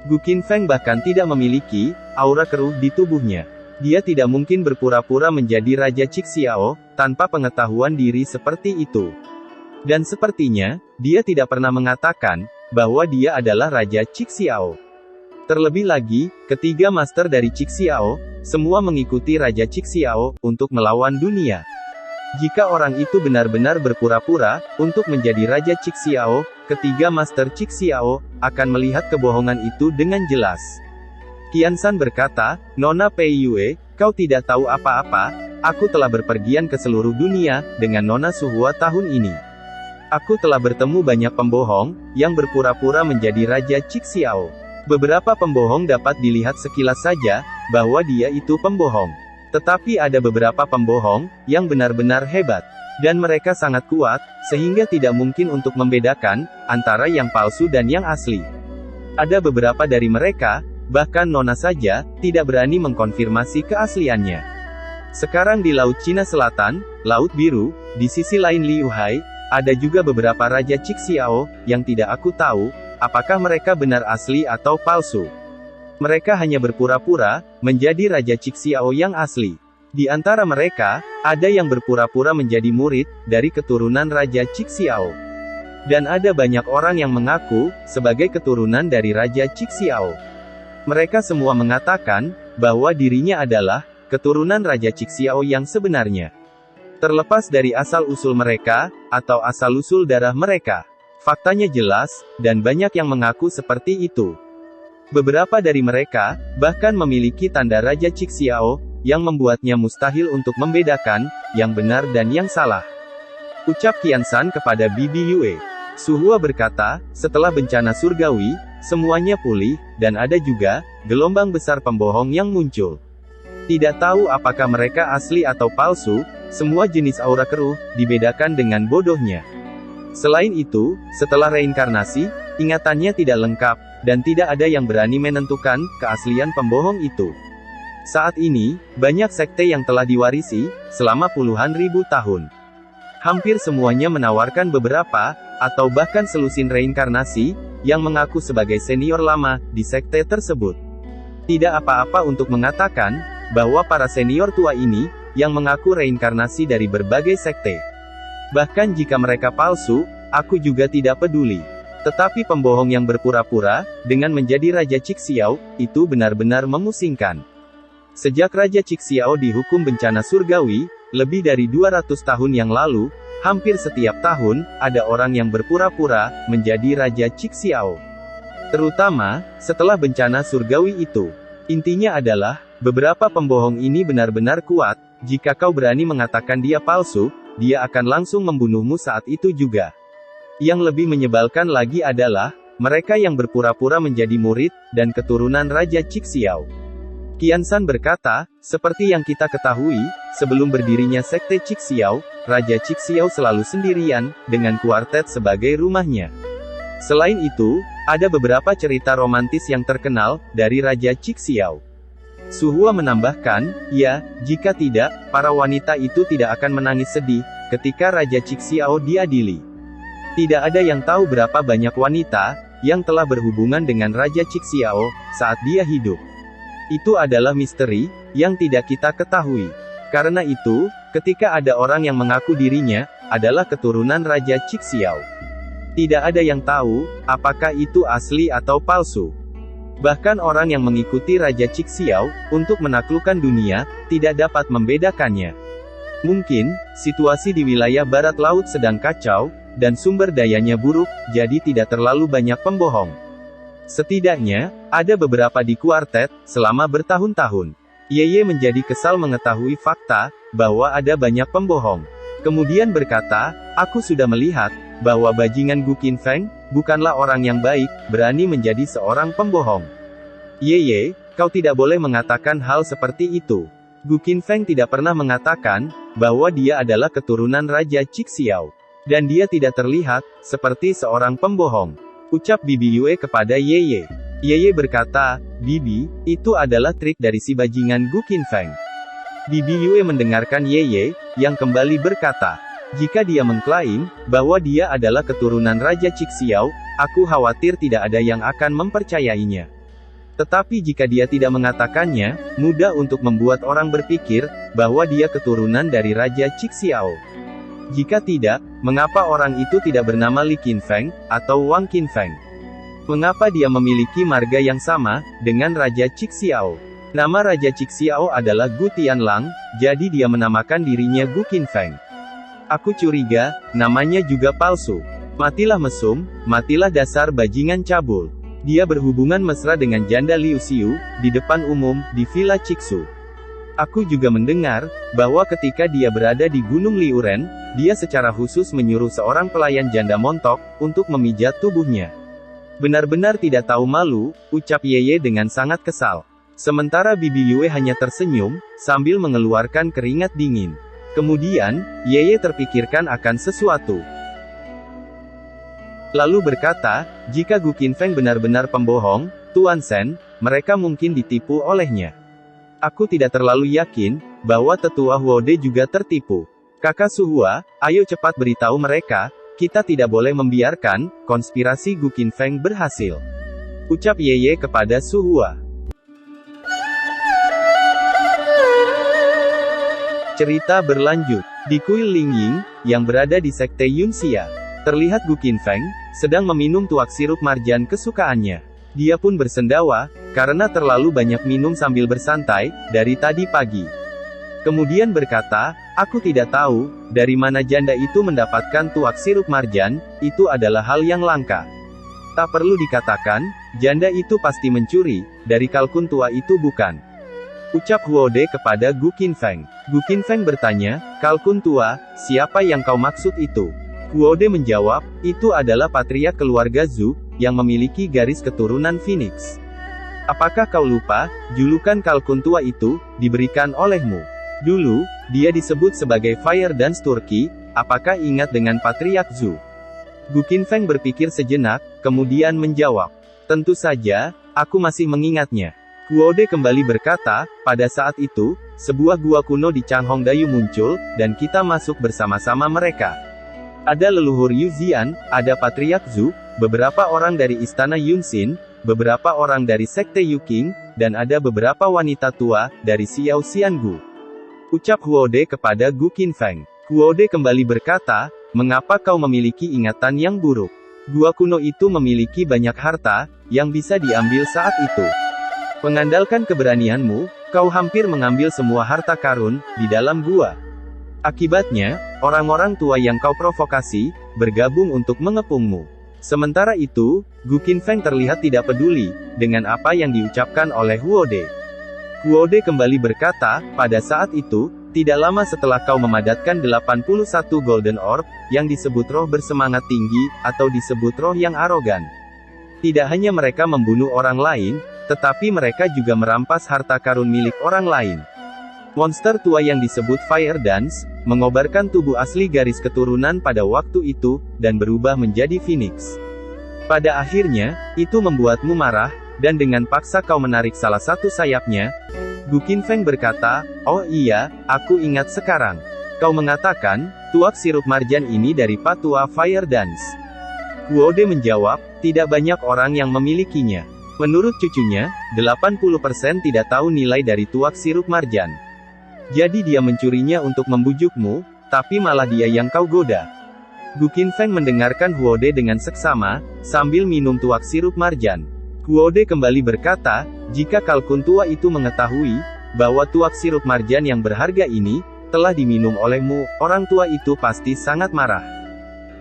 Gu Qinfeng bahkan tidak memiliki aura keruh di tubuhnya. Dia tidak mungkin berpura-pura menjadi Raja Cixi Xiao, tanpa pengetahuan diri seperti itu. Dan sepertinya, dia tidak pernah mengatakan, bahwa dia adalah Raja Cixi Xiao. Terlebih lagi, ketiga master dari Cixi Xiao, semua mengikuti Raja Cixi Xiao, untuk melawan dunia. Jika orang itu benar-benar berpura-pura, untuk menjadi Raja Cixi Xiao, ketiga Master Cixi Xiao, akan melihat kebohongan itu dengan jelas." Qian San berkata, "Nona Pei Yue, kau tidak tahu apa-apa, aku telah berpergian ke seluruh dunia, dengan Nona Su Hua tahun ini. Aku telah bertemu banyak pembohong, yang berpura-pura menjadi Raja Cixi Xiao. Beberapa pembohong dapat dilihat sekilas saja, bahwa dia itu pembohong. Tetapi ada beberapa pembohong, yang benar-benar hebat. Dan mereka sangat kuat, sehingga tidak mungkin untuk membedakan, antara yang palsu dan yang asli. Ada beberapa dari mereka, bahkan Nona saja, tidak berani mengkonfirmasi keasliannya. Sekarang di Laut Cina Selatan, Laut Biru, di sisi lain Liu Hai, ada juga beberapa Raja Cixi Xiao, yang tidak aku tahu, apakah mereka benar asli atau palsu. Mereka hanya berpura-pura, menjadi Raja Cixi Xiao yang asli. Di antara mereka, ada yang berpura-pura menjadi murid, dari keturunan Raja Cixi Xiao. Dan ada banyak orang yang mengaku, sebagai keturunan dari Raja Cixi Xiao. Mereka semua mengatakan, bahwa dirinya adalah, keturunan Raja Cixi Xiao yang sebenarnya. Terlepas dari asal-usul mereka, atau asal-usul darah mereka. Faktanya jelas, dan banyak yang mengaku seperti itu. Beberapa dari mereka, bahkan memiliki tanda Raja Cixi Xiao, yang membuatnya mustahil untuk membedakan, yang benar dan yang salah. Ucap Qian San kepada Bibi Yue. Su Hua berkata, "Setelah bencana surgawi, semuanya pulih, dan ada juga, gelombang besar pembohong yang muncul. Tidak tahu apakah mereka asli atau palsu, semua jenis aura keruh, dibedakan dengan bodohnya. Selain itu, setelah reinkarnasi, ingatannya tidak lengkap, dan tidak ada yang berani menentukan keaslian pembohong itu. Saat ini, banyak sekte yang telah diwarisi, selama puluhan ribu tahun. Hampir semuanya menawarkan beberapa, atau bahkan selusin reinkarnasi, yang mengaku sebagai senior lama, di sekte tersebut. Tidak apa-apa untuk mengatakan, bahwa para senior tua ini, yang mengaku reinkarnasi dari berbagai sekte. Bahkan jika mereka palsu, aku juga tidak peduli. Tetapi pembohong yang berpura-pura, dengan menjadi Raja Cixiao, itu benar-benar memusingkan. Sejak Raja Cixiao dihukum bencana surgawi, lebih dari 200 tahun yang lalu, hampir setiap tahun, ada orang yang berpura-pura, menjadi Raja Cixiao. Terutama, setelah bencana surgawi itu. Intinya adalah, beberapa pembohong ini benar-benar kuat, jika kau berani mengatakan dia palsu, dia akan langsung membunuhmu saat itu juga. Yang lebih menyebalkan lagi adalah, mereka yang berpura-pura menjadi murid, dan keturunan Raja Cixiao. Qiansan berkata, seperti yang kita ketahui, sebelum berdirinya sekte Cixiao, Raja Cixiao selalu sendirian, dengan kuartet sebagai rumahnya. Selain itu, ada beberapa cerita romantis yang terkenal, dari Raja Cixiao. Su Hua menambahkan, ya, jika tidak, para wanita itu tidak akan menangis sedih, ketika Raja Cixiao diadili. Tidak ada yang tahu berapa banyak wanita, yang telah berhubungan dengan Raja Cixiao, saat dia hidup. Itu adalah misteri, yang tidak kita ketahui. Karena itu, ketika ada orang yang mengaku dirinya, adalah keturunan Raja Cixiao. Tidak ada yang tahu, apakah itu asli atau palsu. Bahkan orang yang mengikuti Raja Cixiao, untuk menaklukkan dunia, tidak dapat membedakannya. Mungkin, situasi di wilayah barat laut sedang kacau, dan sumber dayanya buruk, jadi tidak terlalu banyak pembohong. Setidaknya, ada beberapa di kuartet, selama bertahun-tahun. Yeye menjadi kesal mengetahui fakta, bahwa ada banyak pembohong. Kemudian berkata, aku sudah melihat, bahwa bajingan Gu Qinfeng, bukanlah orang yang baik, berani menjadi seorang pembohong. Yeye, kau tidak boleh mengatakan hal seperti itu. Gu Qinfeng tidak pernah mengatakan, bahwa dia adalah keturunan Raja Cixiao. Dan dia tidak terlihat, seperti seorang pembohong. Ucap Bibi Yue kepada Yeye. Yeye berkata, Bibi, itu adalah trik dari si bajingan Gu Qinfeng. Bibi Yue mendengarkan Yeye, yang kembali berkata, jika dia mengklaim, bahwa dia adalah keturunan Raja Cixiao, aku khawatir tidak ada yang akan mempercayainya. Tetapi jika dia tidak mengatakannya, mudah untuk membuat orang berpikir, bahwa dia keturunan dari Raja Cixiao. Jika tidak, mengapa orang itu tidak bernama Li Qinfeng, atau Wang Qinfeng? Mengapa dia memiliki marga yang sama, dengan Raja Cixiao? Nama Raja Cixiao adalah Gu Tianlang, jadi dia menamakan dirinya Gu Qinfeng. Aku curiga, namanya juga palsu. Matilah mesum, matilah dasar bajingan cabul. Dia berhubungan mesra dengan janda Liu Xiu, di depan umum, di Villa Cixu. Aku juga mendengar, bahwa ketika dia berada di Gunung Liuren, dia secara khusus menyuruh seorang pelayan janda montok, untuk memijat tubuhnya. Benar-benar tidak tahu malu, ucap Yeye dengan sangat kesal. Sementara Bibi Yue hanya tersenyum, sambil mengeluarkan keringat dingin. Kemudian, Yeye terpikirkan akan sesuatu. Lalu berkata, jika Gu Qinfeng benar-benar pembohong, Tuan Shen, mereka mungkin ditipu olehnya. Aku tidak terlalu yakin, bahwa tetua Huode juga tertipu. Kakak Su Hua, ayo cepat beritahu mereka, kita tidak boleh membiarkan, konspirasi Gu Qinfeng berhasil. Ucap Yeye kepada Su Hua. Cerita berlanjut. Di kuil Lingying, yang berada di sekte Yunxia, terlihat Gu Qinfeng, sedang meminum tuak sirup marjan kesukaannya. Dia pun bersendawa, karena terlalu banyak minum sambil bersantai, dari tadi pagi. Kemudian berkata, aku tidak tahu, dari mana janda itu mendapatkan tuak sirup marjan, itu adalah hal yang langka. Tak perlu dikatakan, janda itu pasti mencuri, dari kalkun tua itu bukan. Ucap Huode kepada Gu Qinfeng. Gu Qinfeng bertanya, kalkun tua, siapa yang kau maksud itu? Huode menjawab, itu adalah patriark keluarga Zhu, yang memiliki garis keturunan Phoenix. Apakah kau lupa, julukan kalkun tua itu, diberikan olehmu? Dulu, dia disebut sebagai Fire Dance Turkey, apakah ingat dengan patriark Zhu? Gu Qinfeng berpikir sejenak, kemudian menjawab, tentu saja, aku masih mengingatnya. Guode kembali berkata, pada saat itu, sebuah gua kuno di Changhongdayu muncul, dan kita masuk bersama-sama mereka. Ada leluhur Yuzian, ada Patriark Zhu, beberapa orang dari istana Yunxin, beberapa orang dari sekte Yuqing, dan ada beberapa wanita tua, dari Xiao Xiangu. Ucap Huode kepada Gu Qinfeng. Huode kembali berkata, mengapa kau memiliki ingatan yang buruk? Gua kuno itu memiliki banyak harta, yang bisa diambil saat itu. Mengandalkan keberanianmu, kau hampir mengambil semua harta karun, di dalam gua. Akibatnya, orang-orang tua yang kau provokasi, bergabung untuk mengepungmu. Sementara itu, Gu Qinfeng terlihat tidak peduli, dengan apa yang diucapkan oleh Huode. Huode kembali berkata, pada saat itu, tidak lama setelah kau memadatkan 81 Golden Orb, yang disebut roh bersemangat tinggi, atau disebut roh yang arogan. Tidak hanya mereka membunuh orang lain, tetapi mereka juga merampas harta karun milik orang lain. Monster tua yang disebut Fire Dance, mengobarkan tubuh asli garis keturunan pada waktu itu, dan berubah menjadi Phoenix. Pada akhirnya, itu membuatmu marah, dan dengan paksa kau menarik salah satu sayapnya. Gu Qinfeng berkata, oh iya, aku ingat sekarang. Kau mengatakan, tuak sirup marjan ini dari patua Fire Dance. Huode menjawab, tidak banyak orang yang memilikinya. Menurut cucunya, 80% tidak tahu nilai dari tuak sirup marjan. Jadi dia mencurinya untuk membujukmu, tapi malah dia yang kau goda. Gu Qinfeng mendengarkan Huode dengan seksama, sambil minum tuak sirup marjan. Huode kembali berkata, jika kalkun tua itu mengetahui, bahwa tuak sirup marjan yang berharga ini, telah diminum olehmu, orang tua itu pasti sangat marah.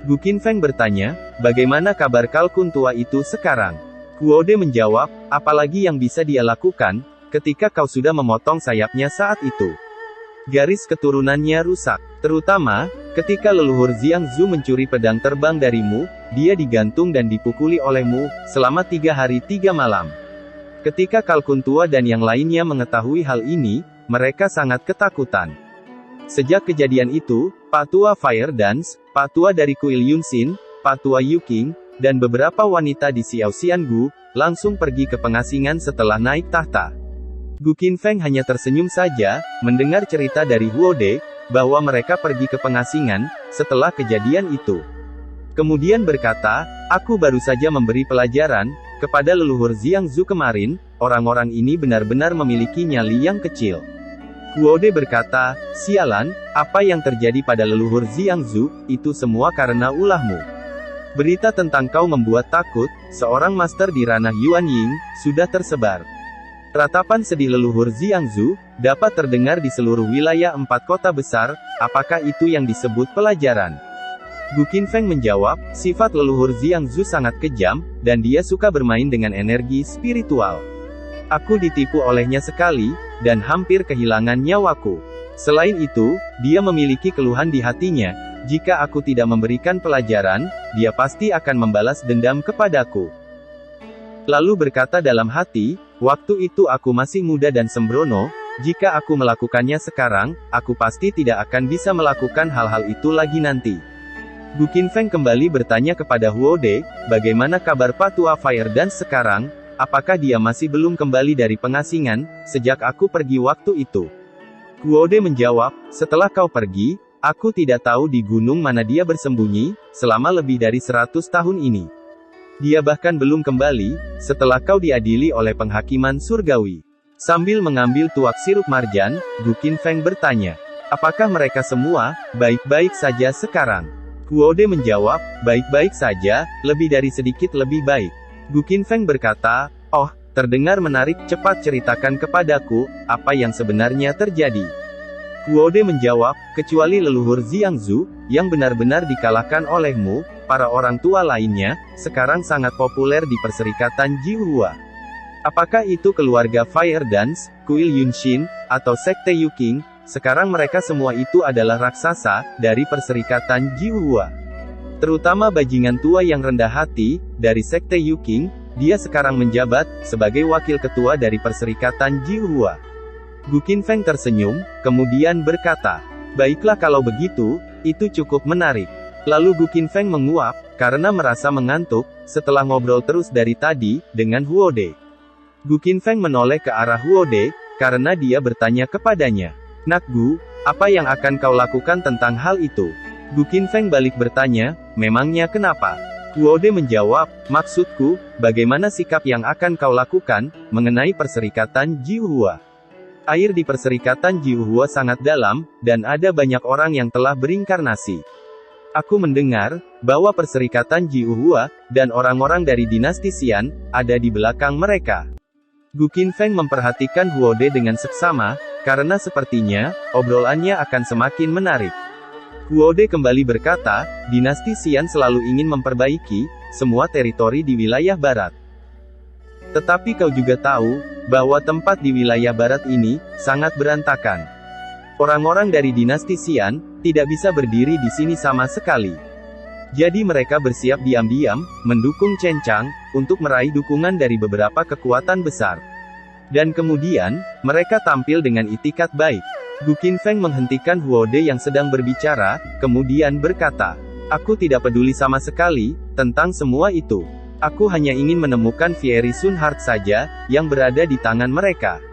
Gu Qinfeng bertanya, bagaimana kabar kalkun tua itu sekarang? Huode menjawab, apalagi yang bisa dia lakukan, ketika kau sudah memotong sayapnya saat itu. Garis keturunannya rusak, terutama, ketika leluhur Jiangzu mencuri pedang terbang darimu, dia digantung dan dipukuli olehmu, selama 3 hari 3 malam. Ketika kalkun tua dan yang lainnya mengetahui hal ini, mereka sangat ketakutan. Sejak kejadian itu, patua Fire Dance, patua dari kuil Yunxin, patua Yuqing, dan beberapa wanita di Xiao Xiangu, langsung pergi ke pengasingan setelah naik tahta. Gu Qinfeng hanya tersenyum saja, mendengar cerita dari Huode, bahwa mereka pergi ke pengasingan, setelah kejadian itu. Kemudian berkata, aku baru saja memberi pelajaran, kepada leluhur Jiangzu kemarin, orang-orang ini benar-benar memiliki nyali yang kecil. Huode berkata, sialan, apa yang terjadi pada leluhur Jiangzu, itu semua karena ulahmu. Berita tentang kau membuat takut, seorang master di ranah Yuan Ying, sudah tersebar. Ratapan sedih leluhur Jiangzu, dapat terdengar di seluruh wilayah 4 kota besar, apakah itu yang disebut pelajaran? Gu Qinfeng menjawab, sifat leluhur Jiangzu sangat kejam, dan dia suka bermain dengan energi spiritual. Aku ditipu olehnya sekali, dan hampir kehilangan nyawaku. Selain itu, dia memiliki keluhan di hatinya, jika aku tidak memberikan pelajaran, dia pasti akan membalas dendam kepadaku. Lalu berkata dalam hati, waktu itu aku masih muda dan sembrono, jika aku melakukannya sekarang, aku pasti tidak akan bisa melakukan hal-hal itu lagi nanti. Gu Qinfeng kembali bertanya kepada Huode, bagaimana kabar patua Fire Dance sekarang, apakah dia masih belum kembali dari pengasingan, sejak aku pergi waktu itu? Huode menjawab, setelah kau pergi, aku tidak tahu di gunung mana dia bersembunyi, selama lebih dari 100 tahun ini. Dia bahkan belum kembali, setelah kau diadili oleh penghakiman surgawi. Sambil mengambil tuak sirup marjan, Gu Qinfeng bertanya, apakah mereka semua, baik-baik saja sekarang? Huode menjawab, baik-baik saja, lebih dari sedikit lebih baik. Gu Qinfeng berkata, oh, terdengar menarik, cepat ceritakan kepadaku, apa yang sebenarnya terjadi. Huode menjawab, kecuali leluhur Jiangzu, yang benar-benar dikalahkan olehmu, para orang tua lainnya, sekarang sangat populer di Perserikatan Jihua. Apakah itu keluarga Fire Dance, kuil Yunxin, atau sekte Yuqing, sekarang mereka semua itu adalah raksasa, dari Perserikatan Jihua. Terutama bajingan tua yang rendah hati, dari sekte Yuqing, dia sekarang menjabat, sebagai wakil ketua dari Perserikatan Jihua. Gu Qinfeng tersenyum, kemudian berkata, baiklah kalau begitu, itu cukup menarik. Lalu Gu Qinfeng menguap, karena merasa mengantuk, setelah ngobrol terus dari tadi, dengan Huode. Gu Qinfeng menoleh ke arah Huode, karena dia bertanya kepadanya. Nak Gu, apa yang akan kau lakukan tentang hal itu? Gu Qinfeng balik bertanya, memangnya kenapa? Huode menjawab, maksudku, bagaimana sikap yang akan kau lakukan, mengenai perserikatan Jiuhua? Air di perserikatan Jiuhua sangat dalam, dan ada banyak orang yang telah berinkarnasi. Aku mendengar, bahwa perserikatan Jiuhua, dan orang-orang dari dinasti Xian, ada di belakang mereka. Gu Qinfeng memperhatikan Huode dengan seksama, karena sepertinya, obrolannya akan semakin menarik. Huode kembali berkata, dinasti Xian selalu ingin memperbaiki semua teritori di wilayah barat. Tetapi kau juga tahu, bahwa tempat di wilayah barat ini, sangat berantakan. Orang-orang dari dinasti Xian, tidak bisa berdiri di sini sama sekali. Jadi mereka bersiap diam-diam, mendukung Chen Chang, untuk meraih dukungan dari beberapa kekuatan besar. Dan kemudian, mereka tampil dengan itikat baik. Gu Qinfeng menghentikan Huode yang sedang berbicara, kemudian berkata, aku tidak peduli sama sekali, tentang semua itu. Aku hanya ingin menemukan Fiery Sun Heart saja, yang berada di tangan mereka.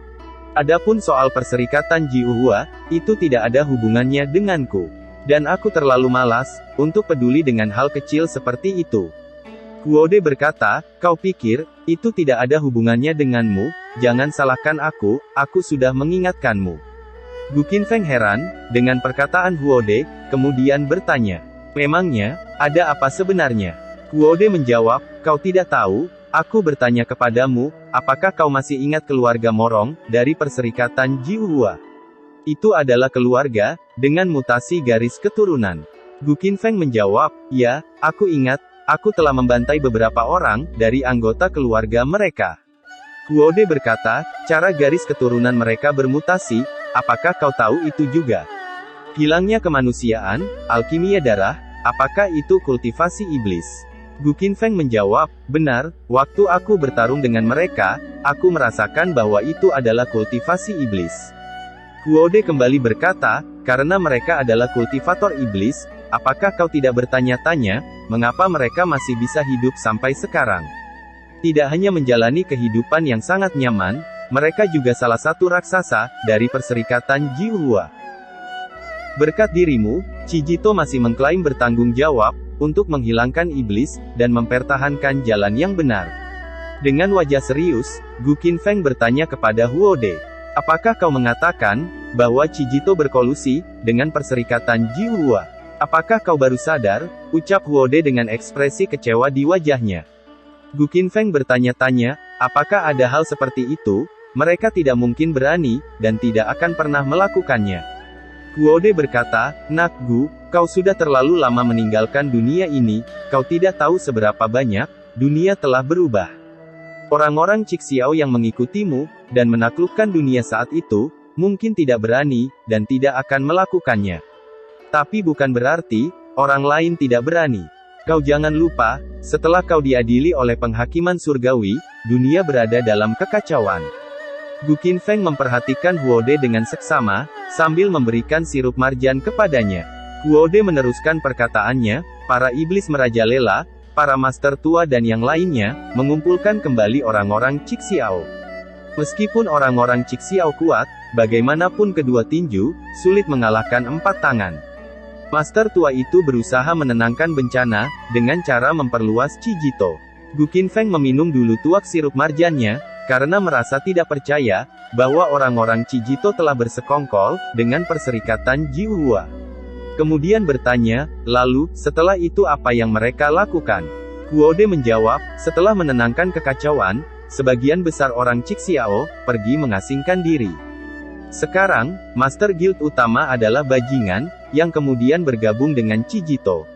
Adapun soal perserikatan Jiuhua, itu tidak ada hubungannya denganku. Dan aku terlalu malas, untuk peduli dengan hal kecil seperti itu. Huode berkata, kau pikir, itu tidak ada hubungannya denganmu, jangan salahkan aku sudah mengingatkanmu. Gu Qinfeng heran, dengan perkataan Huode, kemudian bertanya, memangnya, ada apa sebenarnya? Huode menjawab, kau tidak tahu, aku bertanya kepadamu, apakah kau masih ingat keluarga Morong, dari perserikatan Jiuhua? Itu adalah keluarga, dengan mutasi garis keturunan. Gu Qinfeng menjawab, ya, aku ingat, aku telah membantai beberapa orang, dari anggota keluarga mereka. Huode berkata, cara garis keturunan mereka bermutasi, apakah kau tahu itu juga? Hilangnya kemanusiaan, alkimia darah, apakah itu kultivasi iblis? Gu Qinfeng menjawab, benar, waktu aku bertarung dengan mereka, aku merasakan bahwa itu adalah kultivasi iblis. Huode kembali berkata, karena mereka adalah kultivator iblis, apakah kau tidak bertanya-tanya, mengapa mereka masih bisa hidup sampai sekarang? Tidak hanya menjalani kehidupan yang sangat nyaman, mereka juga salah satu raksasa, dari perserikatan Jiuhua. Berkat dirimu, Chijito masih mengklaim bertanggung jawab, untuk menghilangkan iblis, dan mempertahankan jalan yang benar. Dengan wajah serius, Gu Qinfeng bertanya kepada Huode, apakah kau mengatakan, bahwa Chijito berkolusi, dengan perserikatan Jiuhua? Apakah kau baru sadar? Ucap Huode dengan ekspresi kecewa di wajahnya. Gu Qinfeng bertanya-tanya, apakah ada hal seperti itu? Mereka tidak mungkin berani, dan tidak akan pernah melakukannya. Huode berkata, Nak Gu, kau sudah terlalu lama meninggalkan dunia ini, kau tidak tahu seberapa banyak, dunia telah berubah. Orang-orang Cixiao yang mengikutimu, dan menaklukkan dunia saat itu, mungkin tidak berani, dan tidak akan melakukannya. Tapi bukan berarti, orang lain tidak berani. Kau jangan lupa, setelah kau diadili oleh penghakiman surgawi, dunia berada dalam kekacauan. Gu Qinfeng memperhatikan Huode dengan seksama, sambil memberikan sirup marjan kepadanya. Huode meneruskan perkataannya, para iblis merajalela, para master tua dan yang lainnya, mengumpulkan kembali orang-orang Cixiao. Meskipun orang-orang Cixiao kuat, bagaimanapun kedua tinju, sulit mengalahkan 4 tangan. Master tua itu berusaha menenangkan bencana, dengan cara memperluas Chijito. Gu Qinfeng meminum dulu tuak sirup marjannya, karena merasa tidak percaya, bahwa orang-orang Chijito telah bersekongkol, dengan perserikatan Jiuhua. Kemudian bertanya, lalu, setelah itu apa yang mereka lakukan? Huode menjawab, setelah menenangkan kekacauan, sebagian besar orang Cixiao, pergi mengasingkan diri. Sekarang, Master Guild utama adalah bajingan, yang kemudian bergabung dengan Chijito.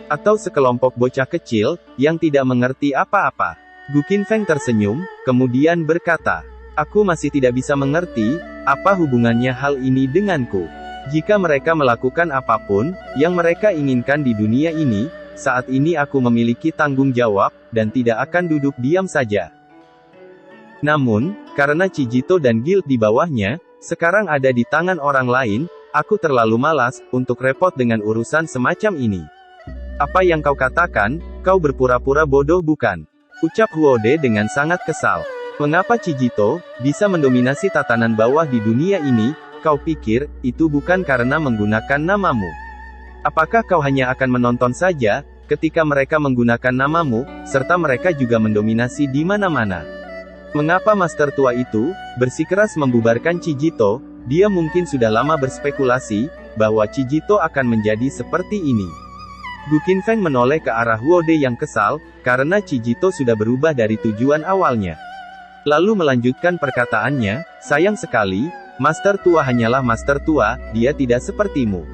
Atau sekelompok bocah kecil, yang tidak mengerti apa-apa. Gu Qinfeng tersenyum, kemudian berkata, aku masih tidak bisa mengerti, apa hubungannya hal ini denganku. Jika mereka melakukan apapun, yang mereka inginkan di dunia ini, saat ini aku memiliki tanggung jawab, dan tidak akan duduk diam saja. Namun, karena Chijito dan Guild di bawahnya, sekarang ada di tangan orang lain, aku terlalu malas, untuk repot dengan urusan semacam ini. Apa yang kau katakan, kau berpura-pura bodoh bukan? Ucap Huode dengan sangat kesal. Mengapa Chijito bisa mendominasi tatanan bawah di dunia ini? Kau pikir itu bukan karena menggunakan namamu? Apakah kau hanya akan menonton saja ketika mereka menggunakan namamu, serta mereka juga mendominasi di mana-mana? Mengapa Master Tua itu bersikeras membubarkan Chijito? Dia mungkin sudah lama berspekulasi bahwa Chijito akan menjadi seperti ini. Gu Qinfeng menoleh ke arah Huode yang kesal karena Chijito sudah berubah dari tujuan awalnya. Lalu melanjutkan perkataannya, sayang sekali, Master Tua hanyalah Master Tua, dia tidak sepertimu.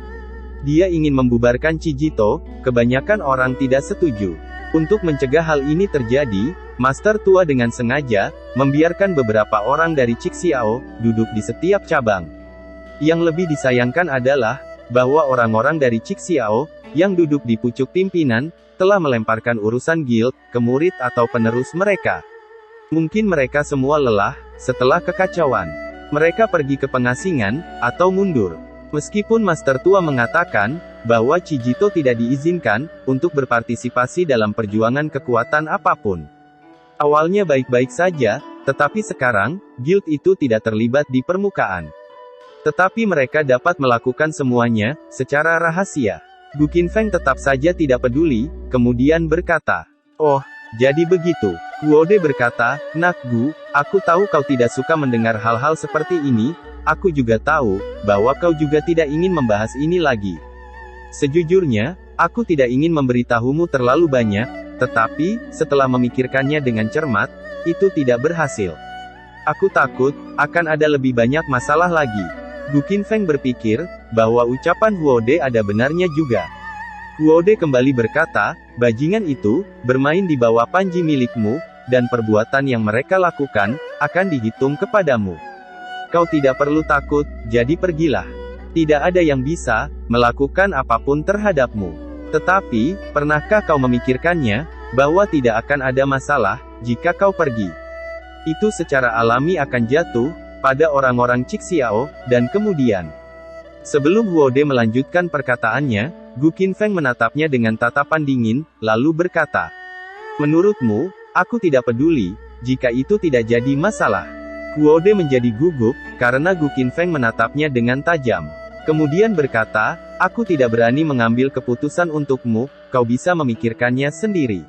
Dia ingin membubarkan Chijito, kebanyakan orang tidak setuju. Untuk mencegah hal ini terjadi, Master Tua dengan sengaja membiarkan beberapa orang dari Cixiao duduk di setiap cabang. Yang lebih disayangkan adalah bahwa orang-orang dari Cixiao yang duduk di pucuk pimpinan telah melemparkan urusan guild ke murid atau penerus mereka. Mungkin mereka semua lelah setelah kekacauan. Mereka pergi ke pengasingan atau mundur. Meskipun Master Tua mengatakan bahwa Chijito tidak diizinkan untuk berpartisipasi dalam perjuangan kekuatan apapun. Awalnya baik-baik saja, tetapi sekarang, guild itu tidak terlibat di permukaan. Tetapi mereka dapat melakukan semuanya secara rahasia. Gu Qinfeng tetap saja tidak peduli, kemudian berkata, "Oh, jadi begitu." Huode berkata, "Nak Gu, aku tahu kau tidak suka mendengar hal-hal seperti ini, aku juga tahu bahwa kau juga tidak ingin membahas ini lagi. Sejujurnya, aku tidak ingin memberitahumu terlalu banyak, tetapi, setelah memikirkannya dengan cermat, itu tidak berhasil. Aku takut akan ada lebih banyak masalah lagi." Gu Qinfeng berpikir bahwa ucapan Huode ada benarnya juga. Huode kembali berkata, "Bajingan itu bermain di bawah panji milikmu, dan perbuatan yang mereka lakukan akan dihitung kepadamu. Kau tidak perlu takut, jadi pergilah. Tidak ada yang bisa melakukan apapun terhadapmu. Tetapi, pernahkah kau memikirkannya bahwa tidak akan ada masalah jika kau pergi? Itu secara alami akan jatuh pada orang-orang Cixiao, dan kemudian." Sebelum Huode melanjutkan perkataannya, Gu Qinfeng menatapnya dengan tatapan dingin, lalu berkata, "Menurutmu, aku tidak peduli jika itu tidak jadi masalah." Huode menjadi gugup karena Gu Qinfeng menatapnya dengan tajam. Kemudian berkata, "Aku tidak berani mengambil keputusan untukmu, kau bisa memikirkannya sendiri."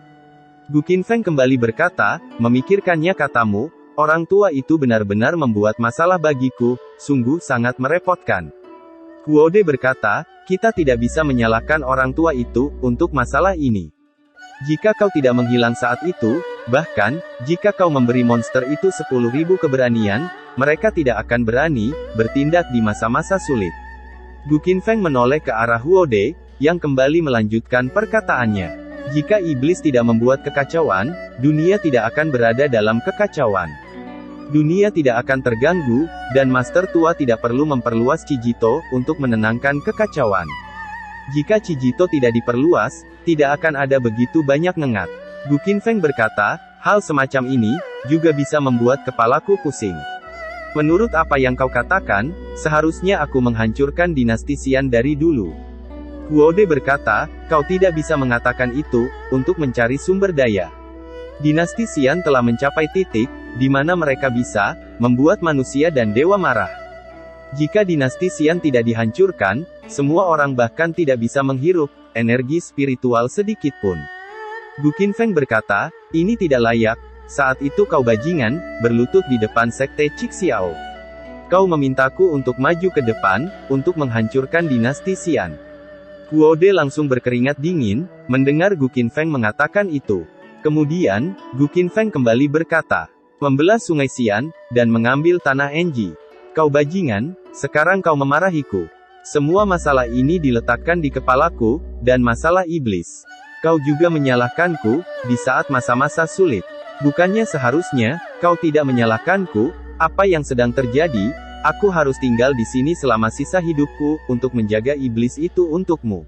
Gu Qinfeng kembali berkata, "Memikirkannya katamu, orang tua itu benar-benar membuat masalah bagiku, sungguh sangat merepotkan." Huode berkata, "Kita tidak bisa menyalahkan orang tua itu untuk masalah ini. Jika kau tidak menghilang saat itu, bahkan, jika kau memberi monster itu 10.000 keberanian, mereka tidak akan berani bertindak di masa-masa sulit." Gu Qinfeng menoleh ke arah Huode, yang kembali melanjutkan perkataannya. "Jika iblis tidak membuat kekacauan, dunia tidak akan berada dalam kekacauan. Dunia tidak akan terganggu, dan Master Tua tidak perlu memperluas Chijito untuk menenangkan kekacauan. Jika Chijito tidak diperluas, tidak akan ada begitu banyak ngengat." Gu Qinfeng berkata, "Hal semacam ini juga bisa membuat kepalaku pusing. Menurut apa yang kau katakan, seharusnya aku menghancurkan dinasti Xian dari dulu." Huode berkata, "Kau tidak bisa mengatakan itu untuk mencari sumber daya. Dinasti Xian telah mencapai titik di mana mereka bisa membuat manusia dan dewa marah. Jika dinasti Xian tidak dihancurkan, semua orang bahkan tidak bisa menghirup energi spiritual sedikit pun." Gu Qinfeng berkata, "Ini tidak layak. Saat itu kau bajingan, berlutut di depan sekte Cixiao. Kau memintaku untuk maju ke depan, untuk menghancurkan dinasti Xian." Huode langsung berkeringat dingin, mendengar Gu Qinfeng mengatakan itu. Kemudian, Gu Qinfeng kembali berkata, "Membelah sungai Xian, dan mengambil tanah Enji. Kau bajingan, sekarang kau memarahiku. Semua masalah ini diletakkan di kepalaku, dan masalah iblis. Kau juga menyalahkanku di saat masa-masa sulit. Bukannya seharusnya kau tidak menyalahkanku? Apa yang sedang terjadi? Aku harus tinggal di sini selama sisa hidupku untuk menjaga iblis itu untukmu.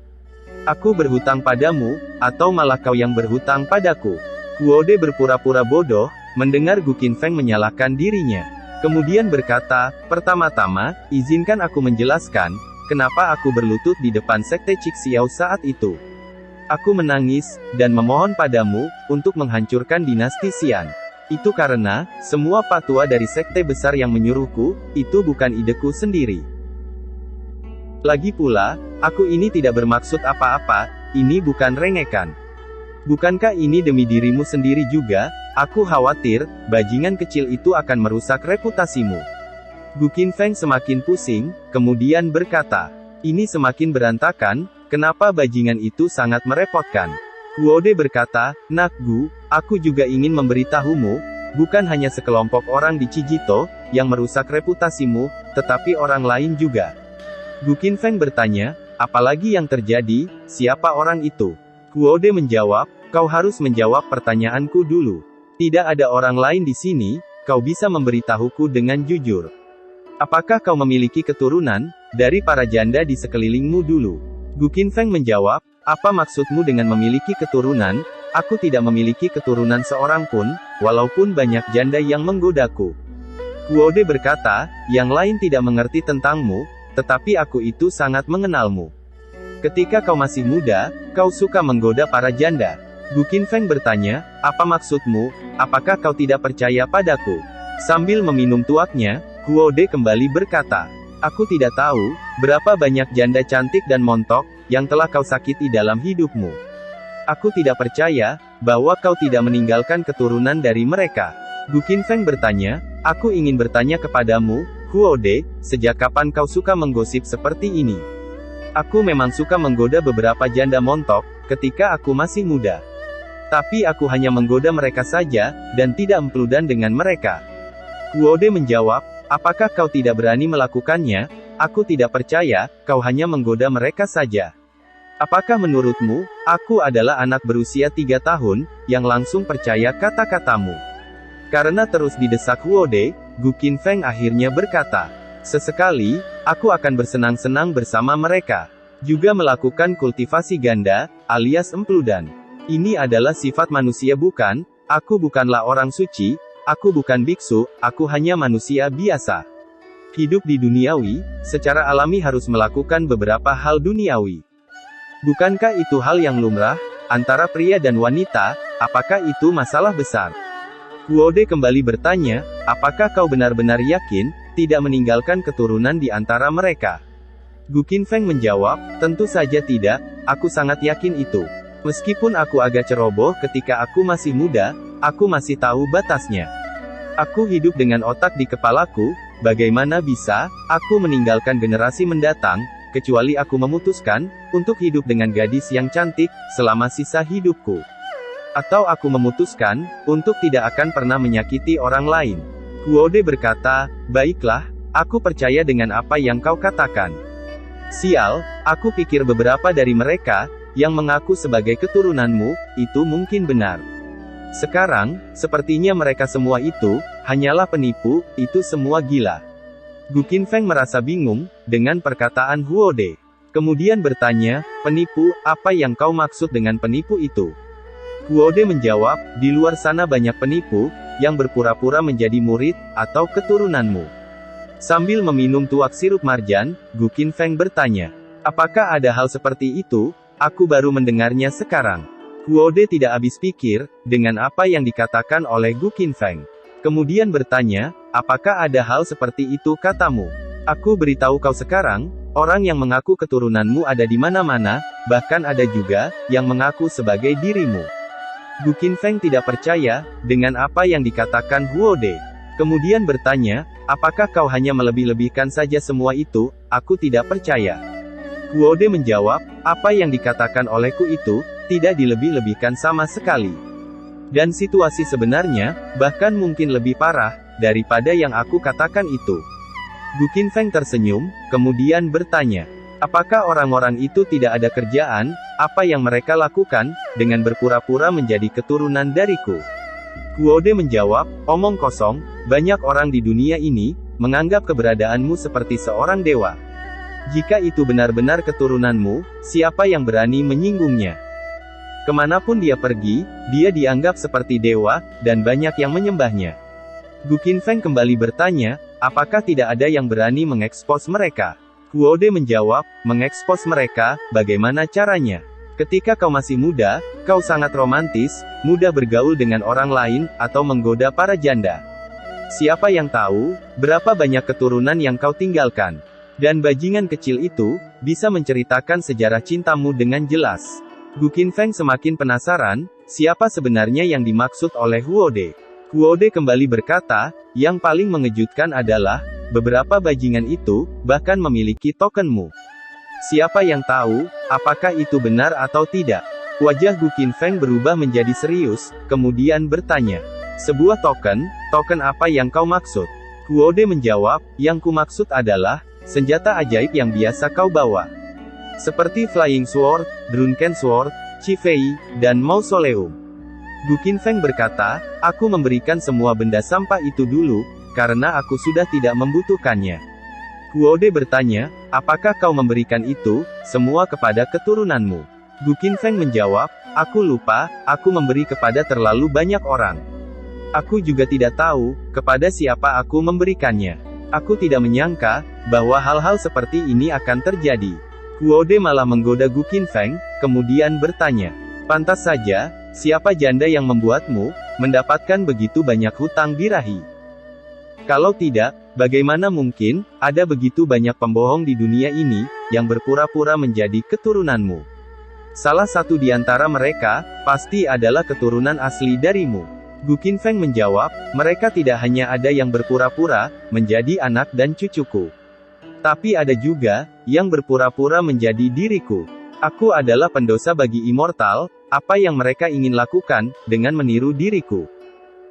Aku berhutang padamu, atau malah kau yang berhutang padaku." Huode berpura-pura bodoh mendengar Gu Qinfeng menyalahkan dirinya. Kemudian berkata, "Pertama-tama, izinkan aku menjelaskan kenapa aku berlutut di depan sekte Cixiao saat itu. Aku menangis dan memohon padamu untuk menghancurkan dinasti Xian. Itu karena, semua patua dari sekte besar yang menyuruhku, itu bukan ideku sendiri. Lagi pula, aku ini tidak bermaksud apa-apa, ini bukan rengekan. Bukankah ini demi dirimu sendiri juga? Aku khawatir, bajingan kecil itu akan merusak reputasimu. Gu Qinfeng semakin pusing, kemudian berkata, ini semakin berantakan, kenapa bajingan itu sangat merepotkan? Guode berkata, Nak Gu, aku juga ingin memberitahumu, bukan hanya sekelompok orang di Cijito, yang merusak reputasimu, tetapi orang lain juga. Gu Qinfeng bertanya, apalagi yang terjadi, siapa orang itu? Guode menjawab, kau harus menjawab pertanyaanku dulu. Tidak ada orang lain di sini, kau bisa memberitahuku dengan jujur. Apakah kau memiliki keturunan, dari para janda di sekelilingmu dulu? Gu Qinfeng menjawab, apa maksudmu dengan memiliki keturunan? Aku tidak memiliki keturunan seorang pun, walaupun banyak janda yang menggodaku. Guode berkata, yang lain tidak mengerti tentangmu, tetapi aku itu sangat mengenalmu. Ketika kau masih muda, kau suka menggoda para janda. Gu Qinfeng bertanya, apa maksudmu, apakah kau tidak percaya padaku? Sambil meminum tuaknya, Guode kembali berkata, aku tidak tahu, berapa banyak janda cantik dan montok, yang telah kau sakiti dalam hidupmu. Aku tidak percaya, bahwa kau tidak meninggalkan keturunan dari mereka. Gu Qinfeng bertanya, aku ingin bertanya kepadamu, Guode, sejak kapan kau suka menggosip seperti ini? Aku memang suka menggoda beberapa janda montok, ketika aku masih muda. Tapi aku hanya menggoda mereka saja, dan tidak empludan dengan mereka. Guode menjawab, apakah kau tidak berani melakukannya? Aku tidak percaya, kau hanya menggoda mereka saja. Apakah menurutmu, aku adalah anak berusia 3 tahun, yang langsung percaya kata-katamu? Karena terus didesak Guode, Gu Qinfeng akhirnya berkata, sesekali, aku akan bersenang-senang bersama mereka. Juga melakukan kultivasi ganda, alias empludan. Ini adalah sifat manusia bukan? Aku bukanlah orang suci, aku bukan biksu, aku hanya manusia biasa. Hidup di duniawi, secara alami harus melakukan beberapa hal duniawi. Bukankah itu hal yang lumrah, antara pria dan wanita, apakah itu masalah besar? Guode kembali bertanya, apakah kau benar-benar yakin, tidak meninggalkan keturunan di antara mereka? Gu Qinfeng menjawab, tentu saja tidak, aku sangat yakin itu. Meskipun aku agak ceroboh ketika aku masih muda, aku masih tahu batasnya. Aku hidup dengan otak di kepalaku, bagaimana bisa, aku meninggalkan generasi mendatang, kecuali aku memutuskan, untuk hidup dengan gadis yang cantik, selama sisa hidupku. Atau aku memutuskan, untuk tidak akan pernah menyakiti orang lain. Guode berkata, baiklah, aku percaya dengan apa yang kau katakan. Sial, aku pikir beberapa dari mereka, yang mengaku sebagai keturunanmu, itu mungkin benar. Sekarang, sepertinya mereka semua itu, hanyalah penipu, itu semua gila. Gu Qinfeng merasa bingung, dengan perkataan Guode. Kemudian bertanya, penipu, apa yang kau maksud dengan penipu itu? Guode menjawab, di luar sana banyak penipu, yang berpura-pura menjadi murid, atau keturunanmu. Sambil meminum tuak sirup marjan, Gu Qinfeng bertanya, apakah ada hal seperti itu? Aku baru mendengarnya sekarang. Guode tidak habis pikir, dengan apa yang dikatakan oleh Gu Qinfeng. Kemudian bertanya, apakah ada hal seperti itu katamu? Aku beritahu kau sekarang, orang yang mengaku keturunanmu ada di mana-mana, bahkan ada juga, yang mengaku sebagai dirimu. Gu Qinfeng tidak percaya, dengan apa yang dikatakan Guode. Kemudian bertanya, apakah kau hanya melebih-lebihkan saja semua itu? Aku tidak percaya. Guode menjawab, apa yang dikatakan olehku itu, tidak dilebih-lebihkan sama sekali. Dan situasi sebenarnya, bahkan mungkin lebih parah, daripada yang aku katakan itu. Gu Qinfeng tersenyum, kemudian bertanya, apakah orang-orang itu tidak ada kerjaan, apa yang mereka lakukan, dengan berpura-pura menjadi keturunan dariku? Guode menjawab, omong kosong, banyak orang di dunia ini, menganggap keberadaanmu seperti seorang dewa. Jika itu benar-benar keturunanmu, siapa yang berani menyinggungnya? Kemanapun dia pergi, dia dianggap seperti dewa, dan banyak yang menyembahnya. Gu Qinfeng kembali bertanya, apakah tidak ada yang berani mengekspos mereka? Guode menjawab, mengekspos mereka, bagaimana caranya? Ketika kau masih muda, kau sangat romantis, mudah bergaul dengan orang lain, atau menggoda para janda. Siapa yang tahu, berapa banyak keturunan yang kau tinggalkan. Dan bajingan kecil itu, bisa menceritakan sejarah cintamu dengan jelas. Gu Qinfeng semakin penasaran, siapa sebenarnya yang dimaksud oleh Huode. Huode kembali berkata, yang paling mengejutkan adalah, beberapa bajingan itu, bahkan memiliki tokenmu. Siapa yang tahu, apakah itu benar atau tidak? Wajah Gu Qinfeng berubah menjadi serius, kemudian bertanya. Sebuah token apa yang kau maksud? Huode menjawab, yang kumaksud adalah, senjata ajaib yang biasa kau bawa. Seperti Flying Sword, Drunken Sword, Qifei, dan Mausoleum. Gu Qinfeng berkata, aku memberikan semua benda sampah itu dulu, karena aku sudah tidak membutuhkannya. Huode bertanya, apakah kau memberikan itu, semua kepada keturunanmu? Gu Qinfeng menjawab, aku lupa, aku memberi kepada terlalu banyak orang. Aku juga tidak tahu, kepada siapa aku memberikannya. Aku tidak menyangka, bahwa hal-hal seperti ini akan terjadi. Huode malah menggoda Gu Qinfeng, kemudian bertanya, pantas saja, siapa janda yang membuatmu, mendapatkan begitu banyak hutang birahi? Kalau tidak, bagaimana mungkin, ada begitu banyak pembohong di dunia ini, yang berpura-pura menjadi keturunanmu? Salah satu di antara mereka, pasti adalah keturunan asli darimu. Gu Qinfeng menjawab, mereka tidak hanya ada yang berpura-pura, menjadi anak dan cucuku. Tapi ada juga, yang berpura-pura menjadi diriku. Aku adalah pendosa bagi immortal, apa yang mereka ingin lakukan, dengan meniru diriku?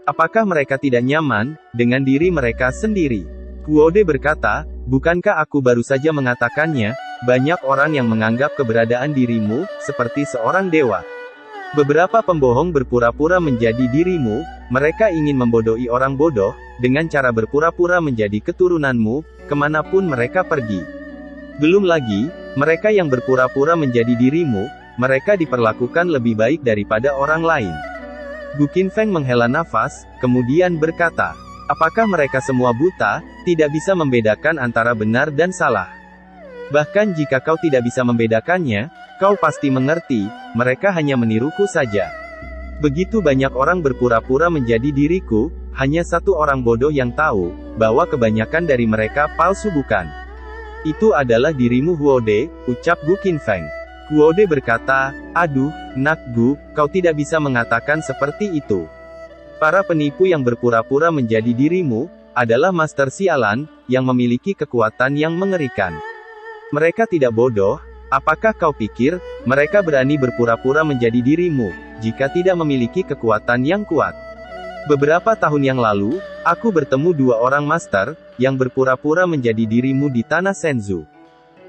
Apakah mereka tidak nyaman, dengan diri mereka sendiri? Huode berkata, bukankah aku baru saja mengatakannya, banyak orang yang menganggap keberadaan dirimu, seperti seorang dewa. Beberapa pembohong berpura-pura menjadi dirimu, mereka ingin membodohi orang bodoh, dengan cara berpura-pura menjadi keturunanmu, kemanapun mereka pergi. Belum lagi, mereka yang berpura-pura menjadi dirimu, mereka diperlakukan lebih baik daripada orang lain. Gu Qinfeng menghela nafas, kemudian berkata, apakah mereka semua buta, tidak bisa membedakan antara benar dan salah? Bahkan jika kau tidak bisa membedakannya, kau pasti mengerti, mereka hanya meniruku saja. Begitu banyak orang berpura-pura menjadi diriku, hanya satu orang bodoh yang tahu, bahwa kebanyakan dari mereka palsu bukan. Itu adalah dirimu Huode, ucap Gu Qinfeng. Huode berkata, aduh, Nak Gu, kau tidak bisa mengatakan seperti itu. Para penipu yang berpura-pura menjadi dirimu, adalah master sialan, yang memiliki kekuatan yang mengerikan. Mereka tidak bodoh, apakah kau pikir, mereka berani berpura-pura menjadi dirimu, jika tidak memiliki kekuatan yang kuat? Beberapa tahun yang lalu, aku bertemu dua orang master, yang berpura-pura menjadi dirimu di tanah Shenzhou.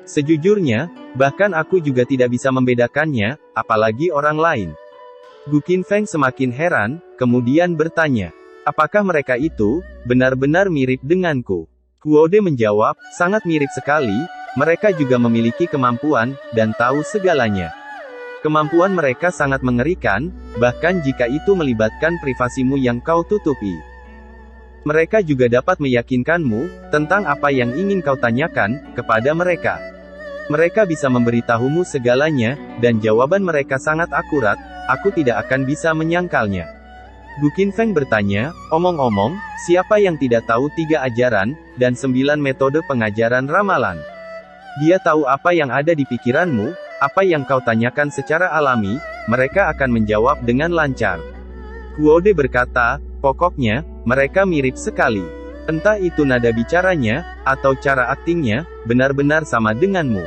Sejujurnya, bahkan aku juga tidak bisa membedakannya, apalagi orang lain. Gu Qinfeng semakin heran, kemudian bertanya, apakah mereka itu, benar-benar mirip denganku? Huode menjawab, sangat mirip sekali, mereka juga memiliki kemampuan, dan tahu segalanya. Kemampuan mereka sangat mengerikan, bahkan jika itu melibatkan privasimu yang kau tutupi. Mereka juga dapat meyakinkanmu, tentang apa yang ingin kau tanyakan, kepada mereka. Mereka bisa memberitahumu segalanya, dan jawaban mereka sangat akurat, aku tidak akan bisa menyangkalnya. Gu Qinfeng bertanya, omong-omong, siapa yang tidak tahu 3 ajaran, dan 9 metode pengajaran ramalan? Dia tahu apa yang ada di pikiranmu, apa yang kau tanyakan secara alami, mereka akan menjawab dengan lancar. Huode berkata, pokoknya, mereka mirip sekali. Entah itu nada bicaranya, atau cara aktingnya, benar-benar sama denganmu.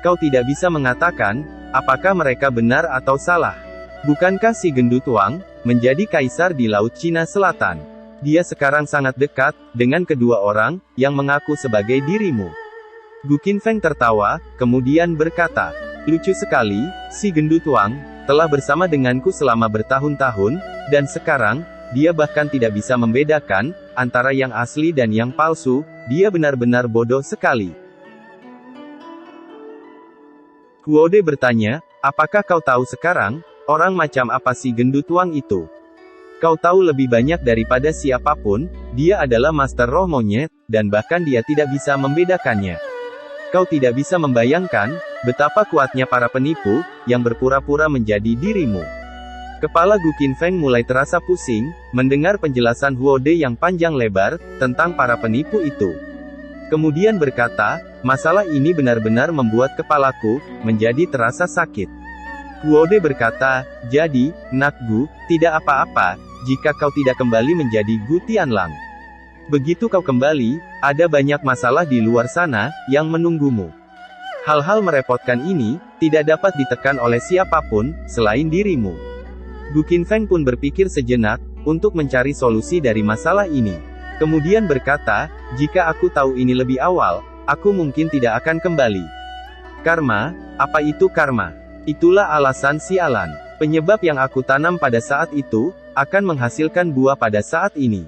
Kau tidak bisa mengatakan, apakah mereka benar atau salah. Bukankah si gendut Wang, menjadi kaisar di Laut Cina Selatan? Dia sekarang sangat dekat, dengan kedua orang, yang mengaku sebagai dirimu. Gu Qinfeng tertawa, kemudian berkata, lucu sekali, si gendut Wang, telah bersama denganku selama bertahun-tahun, dan sekarang, dia bahkan tidak bisa membedakan, antara yang asli dan yang palsu, dia benar-benar bodoh sekali. Huode bertanya, apakah kau tahu sekarang, orang macam apa si gendut Wang itu? Kau tahu lebih banyak daripada siapapun, dia adalah master roh monyet, dan bahkan dia tidak bisa membedakannya. Kau tidak bisa membayangkan, Betapa kuatnya para penipu, yang berpura-pura menjadi dirimu. Kepala Gu Qinfeng mulai terasa pusing, mendengar penjelasan Huo De yang panjang lebar, tentang para penipu itu. Kemudian berkata, masalah ini benar-benar membuat kepalaku, menjadi terasa sakit. Huo De berkata, jadi, Nak Gu, tidak apa-apa, jika kau tidak kembali menjadi Gu Tianlang. Begitu kau kembali, ada banyak masalah di luar sana, yang menunggumu. Hal-hal merepotkan ini, tidak dapat ditekan oleh siapapun, selain dirimu. Gu Qinfeng pun berpikir sejenak, untuk mencari solusi dari masalah ini. Kemudian berkata, jika aku tahu ini lebih awal, aku mungkin tidak akan kembali. Karma, apa itu karma? Itulah alasan sialan. Penyebab yang aku tanam pada saat itu, akan menghasilkan buah pada saat ini.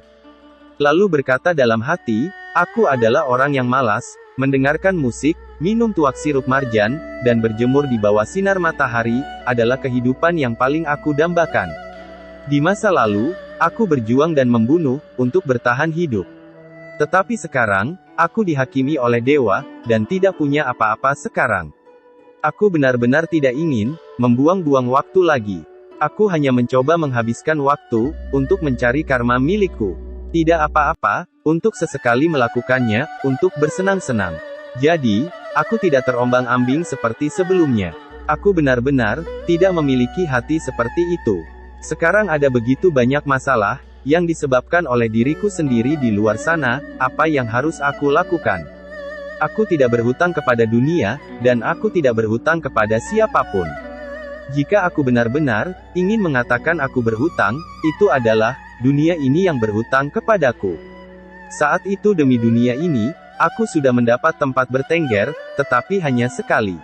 Lalu berkata dalam hati, aku adalah orang yang malas, mendengarkan musik, minum tuak sirup marjan, dan berjemur di bawah sinar matahari, adalah kehidupan yang paling aku dambakan. Di masa lalu, aku berjuang dan membunuh, untuk bertahan hidup. Tetapi sekarang, aku dihakimi oleh dewa, dan tidak punya apa-apa sekarang. Aku benar-benar tidak ingin, membuang-buang waktu lagi. Aku hanya mencoba menghabiskan waktu, untuk mencari karma milikku. Tidak apa-apa, untuk sesekali melakukannya, untuk bersenang-senang. Jadi, aku tidak terombang-ambing seperti sebelumnya. Aku benar-benar, tidak memiliki hati seperti itu. Sekarang ada begitu banyak masalah, yang disebabkan oleh diriku sendiri di luar sana, apa yang harus aku lakukan? Aku tidak berhutang kepada dunia, dan aku tidak berhutang kepada siapapun. Jika aku benar-benar, ingin mengatakan aku berhutang, itu adalah, dunia ini yang berhutang kepadaku. Saat itu demi dunia ini, aku sudah mendapat tempat bertengger, tetapi hanya sekali.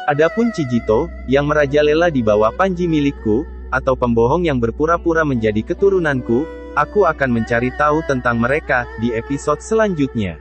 Adapun Cijito, yang merajalela di bawah panji milikku, atau pembohong yang berpura-pura menjadi keturunanku, aku akan mencari tahu tentang mereka, di episode selanjutnya.